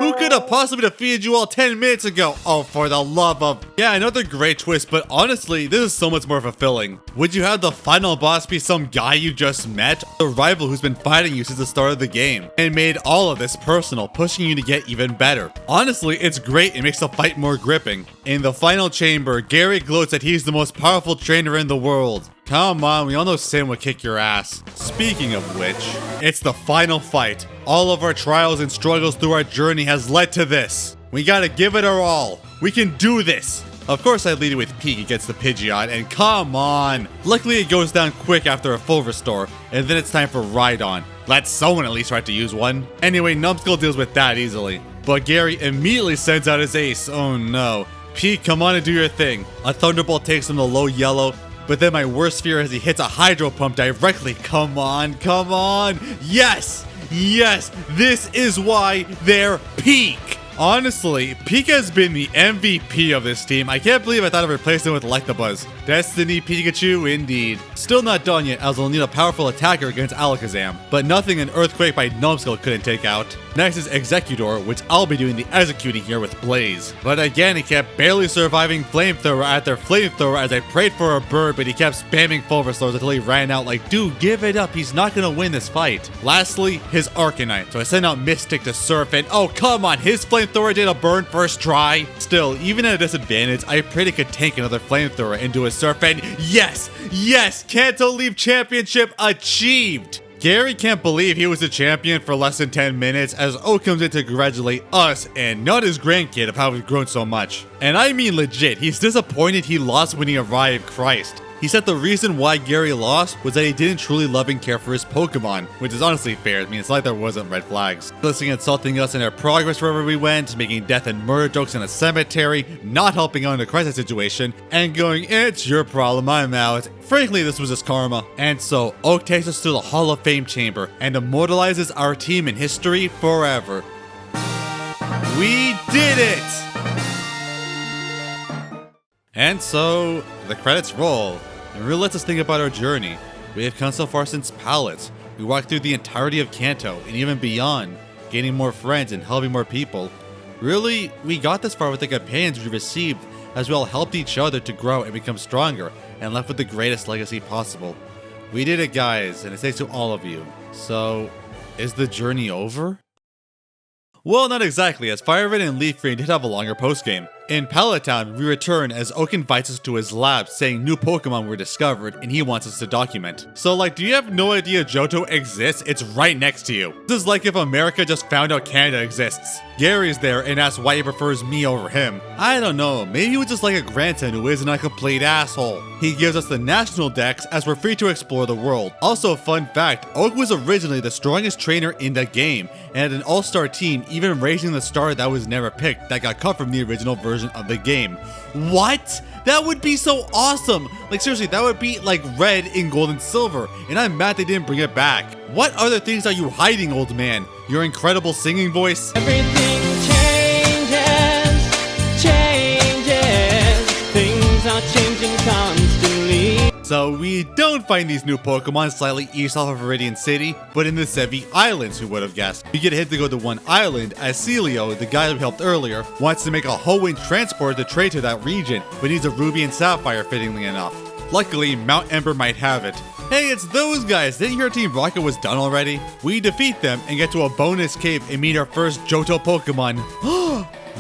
Speaker 1: Who could have possibly defeated you all 10 minutes ago? Oh, for the love of... Yeah, another great twist, but honestly, this is so much more fulfilling. Would you have the final boss be some guy you just met? A rival who's been fighting you since the start of the game, and made all of this personal, pushing you to get even better. Honestly, it's great. It makes the fight more gripping. In the final chamber, Gary gloats that he's the most powerful trainer in the world. Come on, we all know Sin would kick your ass. Speaking of which, it's the final fight. All of our trials and struggles through our journey has led to this. We gotta give it our all. We can do this. Of course I lead it with Peak against the Pidgeot, and come on. Luckily it goes down quick after a full restore, and then it's time for Rhydon. Let someone at least try to use one. Anyway, Numbskull deals with that easily. But Gary immediately sends out his ace. Oh no. Peak, come on and do your thing. A Thunderbolt takes him to low yellow, but then my worst fear is he hits a Hydro Pump directly. Come on, come on. Yes, yes, this is why they're Peak. Honestly, Peak has been the MVP of this team. I can't believe I thought I'd replace him with Electabuzz. Destiny Pikachu, indeed. Still not done yet, as I'll need a powerful attacker against Alakazam, but nothing an Earthquake by Numbskull couldn't take out. Next is Executor, which I'll be doing the executing here with Blaze. But again, he kept barely surviving Flamethrower after Flamethrower as I prayed for a bird, but he kept spamming full restores until he ran out like, dude, give it up, he's not gonna win this fight. Lastly, his Arcanine, so I sent out Mystic to Surf, and oh come on, his Flamethrower did a burn first try. Still, even at a disadvantage, I prayed it could tank another Flamethrower into his Surf, and yes, yes, Kanto Leaf Championship achieved! Gary can't believe he was the champion for less than 10 minutes as O comes in to congratulate us and not his grandkid of how we've grown so much. And I mean legit, he's disappointed he lost when he arrived, Christ. He said the reason why Gary lost was that he didn't truly love and care for his Pokemon, which is honestly fair. I mean, it's like there wasn't red flags. Listening insulting us in our progress wherever we went, making death and murder jokes in a cemetery, not helping out in a crisis situation, and going, it's your problem, I'm out. Frankly, this was his karma. And so, Oak takes us to the Hall of Fame chamber and immortalizes our team in history forever. We did it! And so, the credits roll. It really lets us think about our journey. We have come so far since Palettes. We walked through the entirety of Kanto and even beyond, gaining more friends and helping more people. Really, we got this far with the companions we received, as we all helped each other to grow and become stronger, and left with the greatest legacy possible. We did it, guys, and it's thanks to all of you. So, is the journey over? Well, not exactly, as FireRed and Leaf Green did have a longer postgame. In Lavender Town, we return as Oak invites us to his lab saying new Pokemon were discovered and he wants us to document. So like, do you have no idea Johto exists? It's right next to you. This is like if America just found out Canada exists. Gary's there and asks why he prefers me over him. I don't know, maybe he was just like a grandson who isn't a complete asshole. He gives us the national dex as we're free to explore the world. Also, fun fact, Oak was originally the strongest trainer in the game and had an all-star team, even raising the star that was never picked that got cut from the original version of the game. What? That would be so awesome! Like seriously, that would be like red in gold and silver, and I'm mad they didn't bring it back. What other things are you hiding, old man? Your incredible singing voice?
Speaker 8: Everything changes, things are changing constantly.
Speaker 1: So we don't find these new Pokemon slightly east off of Viridian City, but in the Sevi Islands, who would have guessed. We get hit to go to one island, as Celio, the guy we helped earlier, wants to make a Hoenn transport to trade to that region, but needs a Ruby and Sapphire fittingly enough. Luckily, Mount Ember might have it. Hey, it's those guys! Didn't your Team Rocket was done already? We defeat them and get to a bonus cave and meet our first Johto Pokemon.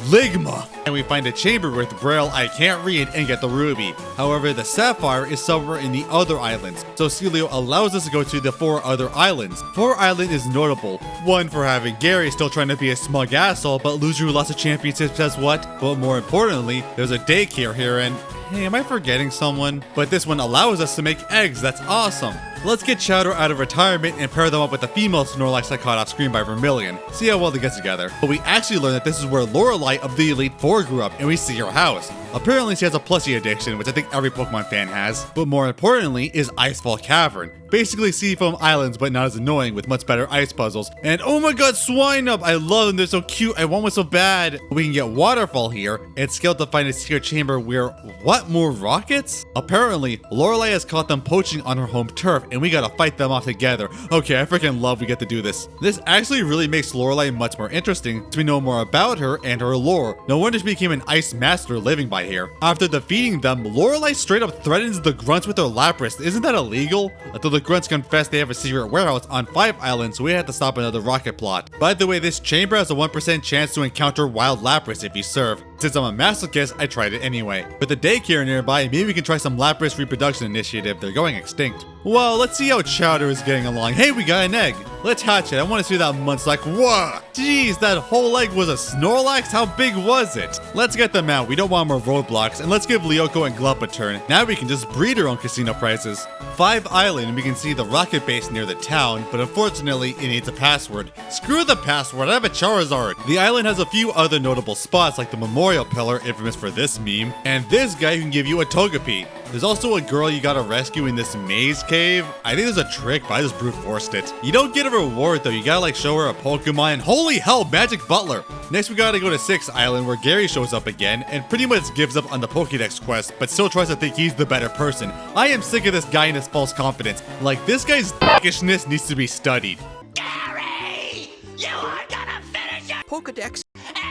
Speaker 1: Ligma! And we find a chamber with Braille I can't read and get the ruby. However, the sapphire is somewhere in the other islands, so Celio allows us to go to the 4 other islands. 4 Island is notable. 1 for having Gary still trying to be a smug asshole, but lose you lots of championships as what? But more importantly, there's a daycare here and... Hey, am I forgetting someone? But this one allows us to make eggs, that's awesome. Let's get Chowder out of retirement and pair them up with the female Snorlax I caught off screen by Vermilion. See how well they get together. But we actually learn that this is where Lorelei of the Elite Four grew up, and we see her house. Apparently she has a plushie addiction, which I think every Pokemon fan has. But more importantly is Icefall Cavern. Basically Seafoam Islands, but not as annoying with much better ice puzzles. And oh my god, Swinub! I love them, they're so cute, I want one so bad. We can get Waterfall here, and Scale to find a secret chamber where, what, more rockets? Apparently, Lorelei has caught them poaching on her home turf, and we gotta fight them off together. Okay, I freaking love we get to do this. This actually really makes Lorelei much more interesting, since we know more about her and her lore. No wonder she became an ice master living by here. After defeating them, Lorelei straight up threatens the grunts with her Lapras. Isn't that illegal? Until the grunts confess they have a secret warehouse on 5 islands, so we had to stop another rocket plot. By the way, this chamber has a 1% chance to encounter wild Lapras if you serve. Since I'm a masochist, I tried it anyway. With the daycare nearby, maybe we can try some Lapras reproduction initiative. They're going extinct. Well, let's see how Chowder is getting along. Hey, we got an egg. Let's hatch it. I want to see that Munchlax. Whoa! Jeez, that whole egg was a Snorlax? How big was it? Let's get them out. We don't want more roadblocks. And let's give Lyoko and Glup a turn. Now we can just breed our own casino prizes. 5 Island, and we can see the rocket base near the town, but unfortunately, it needs a password. Screw the password, I have a Charizard. The island has a few other notable spots, like the Memorial Pillar, infamous for this meme, and this guy who can give you a Togepi. There's also a girl you gotta rescue in this maze cave. I think there's a trick, but I just brute forced it. You don't get a reward though, you gotta like show her a Pokemon, and holy hell, Magic Butler! Next we gotta go to 6 Island where Gary shows up again, and pretty much gives up on the Pokédex quest, but still tries to think he's the better person. I am sick of this guy and his false confidence. Like, this guy's dickishness needs to be studied.
Speaker 8: Gary! You are gonna finish your
Speaker 9: Pokedex.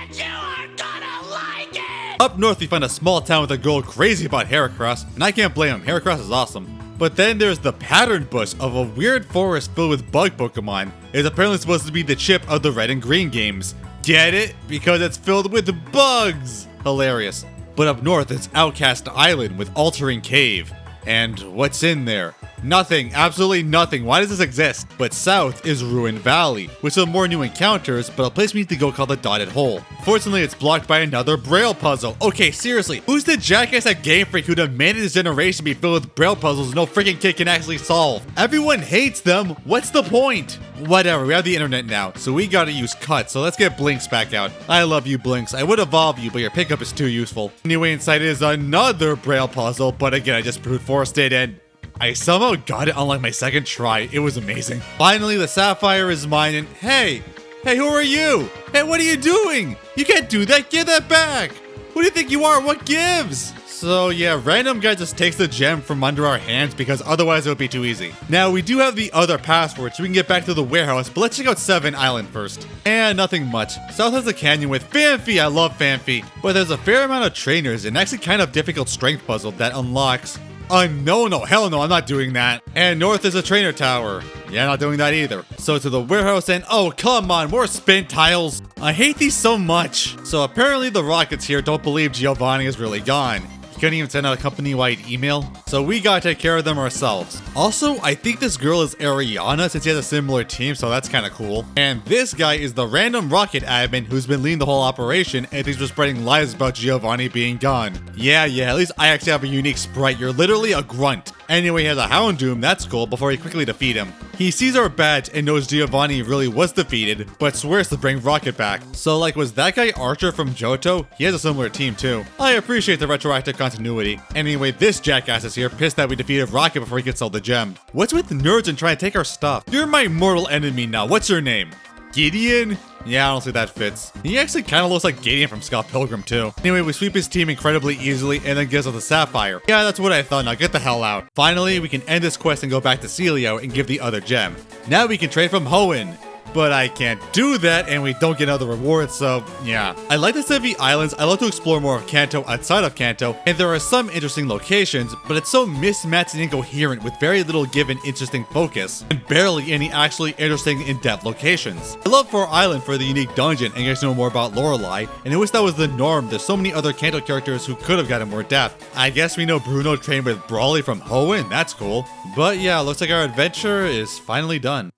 Speaker 8: and you are gonna like it!
Speaker 1: Up north we find a small town with a girl crazy about Heracross, and I can't blame him, Heracross is awesome. But then there's the pattern bush of a weird forest filled with bug Pokemon. It's apparently supposed to be the chip of the Red and Green games. Get it? Because it's filled with bugs! Hilarious. But up north it's Outcast Island with Altering Cave. And what's in there? Nothing, absolutely nothing. Why does this exist? But south is Ruin Valley, with some more new encounters, but a place we need to go called the Dotted Hole. Fortunately, it's blocked by another Braille puzzle. Okay, seriously, who's the jackass at Game Freak who demanded his generation be filled with Braille puzzles no freaking kid can actually solve? Everyone hates them. What's the point? Whatever, we have the internet now, so we gotta use Cut, so let's get Blinks back out. I love you, Blinks. I would evolve you, but your pickup is too useful. Anyway, inside is another Braille puzzle, but again, I just brute forced it and I somehow got it on like my second try. It was amazing. Finally, the Sapphire is mine and hey, who are you? Hey, what are you doing? You can't do that, give that back. Who do you think you are? What gives? So yeah, random guy just takes the gem from under our hands because otherwise it would be too easy. Now we do have the other password so we can get back to the warehouse, but let's check out 7 Island first. And nothing much. South has a canyon with Fanfi, I love Fanfi, but there's a fair amount of trainers and actually kind of difficult strength puzzle that unlocks. No, hell no, I'm not doing that. And north is a trainer tower. Yeah, not doing that either. So to the warehouse and oh, come on, more spin tiles. I hate these so much. So apparently the rockets here don't believe Giovanni is really gone. He couldn't even send out a company-wide email. So we gotta take care of them ourselves. Also, I think this girl is Ariana since he has a similar team, so that's kind of cool. And this guy is the random rocket admin who's been leading the whole operation and thinks we're spreading lies about Giovanni being gone. Yeah, at least I actually have a unique sprite. You're literally a grunt. Anyway, he has a Houndoom, that's cool, before we quickly defeat him. He sees our badge and knows Giovanni really was defeated, but swears to bring Rocket back. So like, was that guy Archer from Johto? He has a similar team too. I appreciate the retroactive continuity. Anyway, this jackass is here pissed that we defeated Rocket before he could sell the gem. What's with nerds and trying to take our stuff? You're my mortal enemy now, what's your name? Gideon? Yeah, I don't see that fits. He actually kind of looks like Gideon from Scott Pilgrim too. Anyway, we sweep his team incredibly easily and then gives us the sapphire. Yeah, that's what I thought. Now get the hell out. Finally, we can end this quest and go back to Celio and give the other gem. Now we can trade from Hoenn. But I can't do that and we don't get other rewards, so yeah. I like the Sevi Islands, I love to explore more of Kanto outside of Kanto, and there are some interesting locations, but it's so mismatched and incoherent with very little given interesting focus, and barely any actually interesting in-depth locations. I love 4 Island for the unique dungeon and get to know more about Lorelei, and I wish that was the norm. There's so many other Kanto characters who could have gotten more depth. I guess we know Bruno trained with Brawley from Hoenn, that's cool. But yeah, looks like our adventure is finally done.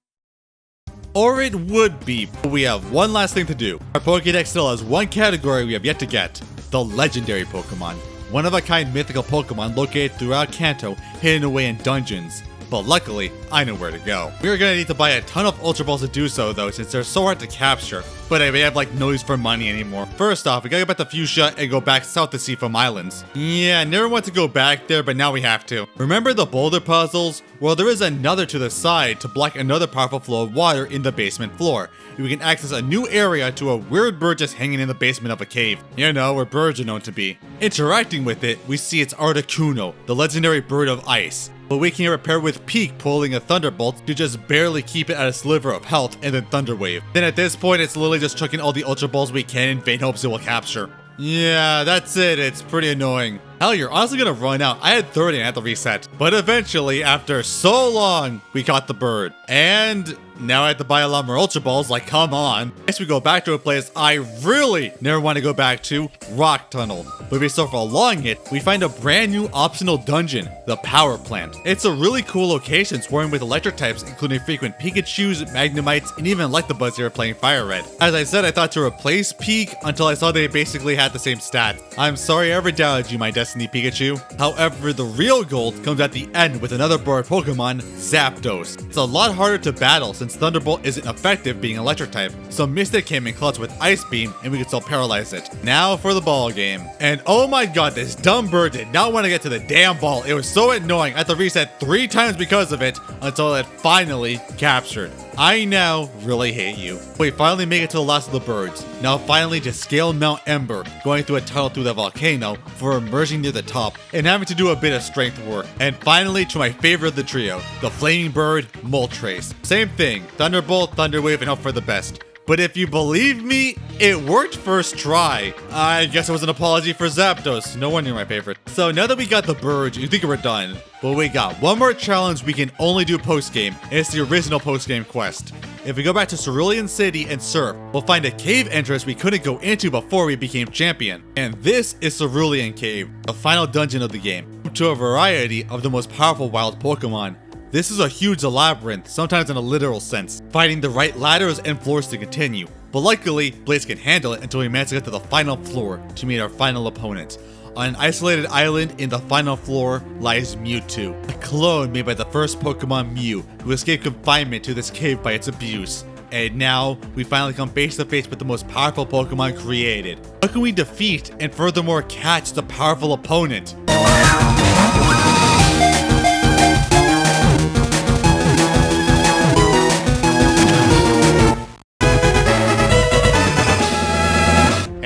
Speaker 1: Or it would be, but we have one last thing to do. Our Pokédex still has one category we have yet to get, the legendary Pokemon. One-of-a-kind mythical Pokemon located throughout Kanto, hidden away in dungeons. But luckily, I know where to go. We are gonna need to buy a ton of Ultra Balls to do so though, since they're so hard to capture. But we have like no use for money anymore. First off, we gotta get back to Fuchsia and go back south to Seafoam Islands. Yeah, never want to go back there, but now we have to. Remember the boulder puzzles? Well, there is another to the side to block another powerful flow of water in the basement floor. We can access a new area to a weird bird just hanging in the basement of a cave. You know, where birds are known to be. Interacting with it, we see it's Articuno, the legendary bird of ice. But we can repair with Peak pulling a Thunderbolt to just barely keep it at a sliver of health and then Thunder Wave. Then at this point, it's literally just chucking all the Ultra Balls we can in vain hopes it will capture. Yeah, that's it. It's pretty annoying. Hell, you're honestly gonna run out. I had 30 and I had to reset. But eventually, after so long, we caught the bird. And now I have to buy a lot more Ultra Balls, like come on. Next we go back to a place I really never want to go back to, Rock Tunnel. But if we start along it, we find a brand new optional dungeon, the Power Plant. It's a really cool location swarming with electric types, including frequent Pikachus, Magnemites, and even Electabuzz here playing FireRed. As I said, I thought to replace Peak until I saw they basically had the same stats. I'm sorry I ever doubted you, my Destiny Pikachu. However, the real gold comes at the end with another board Pokemon, Zapdos. It's a lot harder to battle since Thunderbolt isn't effective being electric type, so Misty came in clutch with Ice Beam and we could still paralyze it. Now for the ball game. And oh my god, this dumb bird did not want to get to the damn ball. It was so annoying. I had to reset 3 times because of it until it finally captured. I now really hate you. We finally make it to the last of the birds. Now finally to scale Mount Ember, going through a tunnel through the volcano for emerging near the top and having to do a bit of strength work. And finally to my favorite of the trio, the Flaming Bird, Moltres. Same thing, Thunderbolt, Thunder Wave, and hope for the best. But if you believe me, it worked first try. I guess it was an apology for Zapdos. No wonder you're my favorite. So now that we got the birds, you think we're done. But we got one more challenge we can only do post-game, and it's the original post-game quest. If we go back to Cerulean City and Surf, we'll find a cave entrance we couldn't go into before we became champion. And this is Cerulean Cave, the final dungeon of the game, to a variety of the most powerful wild Pokemon. This is a huge labyrinth, sometimes in a literal sense, finding the right ladders and floors to continue. But luckily, Blaze can handle it until we manage to get to the final floor to meet our final opponent. On an isolated island in the final floor lies Mewtwo, a clone made by the first Pokemon Mew, who escaped confinement to this cave by its abuse. And now, we finally come face to face with the most powerful Pokemon created. How can we defeat and furthermore catch the powerful opponent?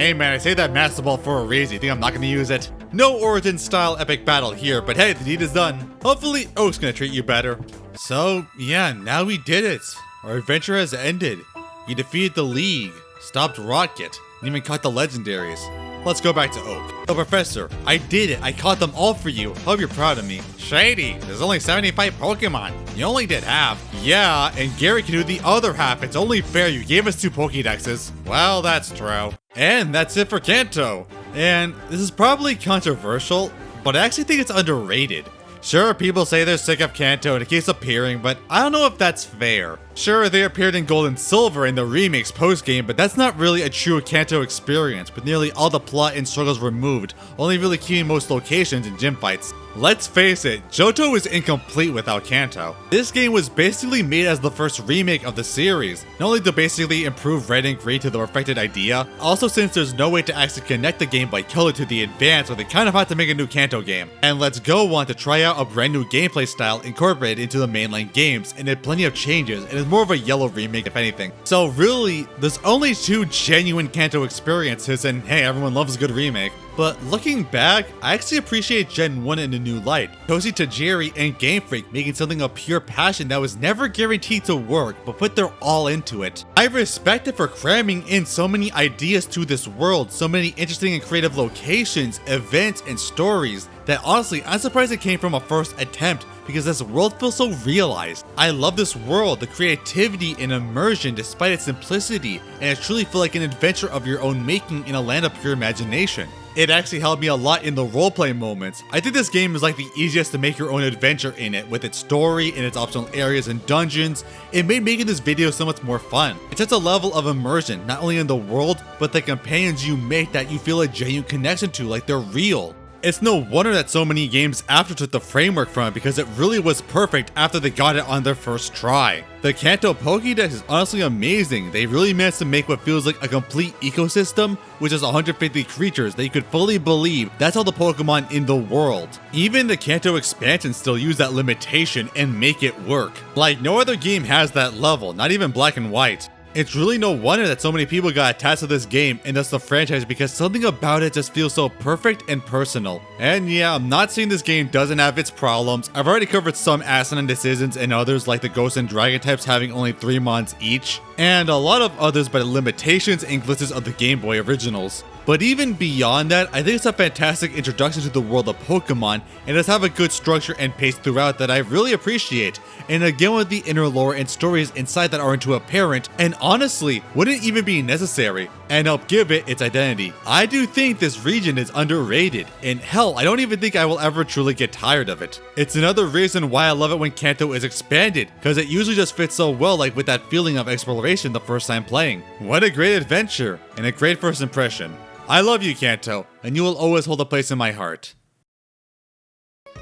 Speaker 1: Hey man, I say that Master Ball for a reason. You think I'm not gonna use it? No Origin style epic battle here, but hey, the deed is done. Hopefully Oak's gonna treat you better. So yeah, now we did it. Our adventure has ended. We defeated the League, stopped Rocket, and even caught the legendaries. Let's go back to Oak. So Professor, I did it. I caught them all for you. Hope you're proud of me. Shady, there's only 75 Pokemon. You only did half. Yeah, and Gary can do the other half. It's only fair you gave us 2 Pokédexes. Well, that's true. And that's it for Kanto. And this is probably controversial, but I actually think it's underrated. Sure, people say they're sick of Kanto and it keeps appearing, but I don't know if that's fair. Sure, they appeared in Gold and Silver in the remakes post-game, but that's not really a true Kanto experience, with nearly all the plot and struggles removed, only really keeping most locations and gym fights. Let's face it, Johto is incomplete without Kanto. This game was basically made as the first remake of the series, not only to basically improve Red and Green to the perfected idea, also since there's no way to actually connect the game by color to the advance, so they kind of had to make a new Kanto game. And Let's Go want to try out a brand new gameplay style incorporated into the mainline games, and did plenty of changes, and is more of a yellow remake if anything. So really, there's only 2 genuine Kanto experiences, and hey, everyone loves a good remake. But looking back, I actually appreciate Gen 1 in a new light. Toshi Tajiri and Game Freak making something of pure passion that was never guaranteed to work, but put their all into it. I respect it for cramming in so many ideas to this world, so many interesting and creative locations, events, and stories, that honestly, I'm surprised it came from a first attempt, because this world feels so realized. I love this world, the creativity and immersion despite its simplicity, and it truly feels like an adventure of your own making in a land of pure imagination. It actually helped me a lot in the roleplay moments. I think this game is like the easiest to make your own adventure in it, with its story and its optional areas and dungeons. It made making this video so much more fun. It's just a level of immersion, not only in the world, but the companions you make that you feel a genuine connection to, like they're real. It's no wonder that so many games after took the framework from it, because it really was perfect after they got it on their first try. The Kanto Pokédex is honestly amazing. They really managed to make what feels like a complete ecosystem, which is 150 creatures that you could fully believe that's all the Pokemon in the world. Even the Kanto expansion still use that limitation and make it work. Like no other game has that level, not even Black and White. It's really no wonder that so many people got attached to this game and thus the franchise, because something about it just feels so perfect and personal. And yeah, I'm not saying this game doesn't have its problems. I've already covered some asinine decisions and others, like the Ghost and Dragon types having only 3 months each, and a lot of others by the limitations and glitches of the Game Boy originals. But even beyond that, I think it's a fantastic introduction to the world of Pokemon, and does have a good structure and pace throughout that I really appreciate, and again with the inner lore and stories inside that aren't too apparent, and honestly, wouldn't even be necessary, and help give it its identity. I do think this region is underrated, and hell, I don't even think I will ever truly get tired of it. It's another reason why I love it when Kanto is expanded, because it usually just fits so well, like with that feeling of exploration the first time playing. What a great adventure, and a great first impression. I love you, Kanto, and you will always hold a place in my heart.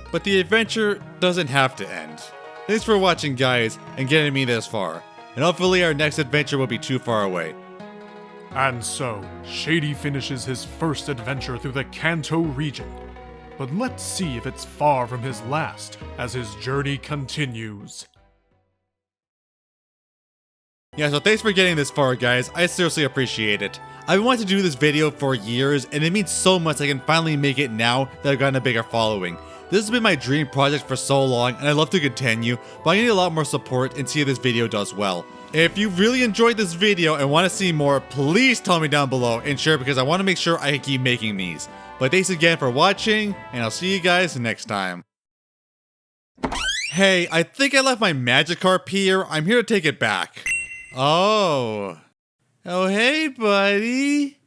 Speaker 1: But the adventure doesn't have to end. Thanks for watching, guys, and getting me this far. And hopefully our next adventure will be too far away.
Speaker 7: And so, Shady finishes his first adventure through the Kanto region. But let's see if it's far from his last, as his journey continues.
Speaker 1: Yeah, so thanks for getting this far, guys. I seriously appreciate it. I've been wanting to do this video for years, and it means so much I can finally make it now that I've gotten a bigger following. This has been my dream project for so long, and I'd love to continue, but I need a lot more support and see if this video does well. If you really enjoyed this video and want to see more, please tell me down below and share, because I want to make sure I can keep making these. But thanks again for watching, and I'll see you guys next time. Hey, I think I left my Magikarp here. I'm here to take it back. Oh. Oh, hey, buddy.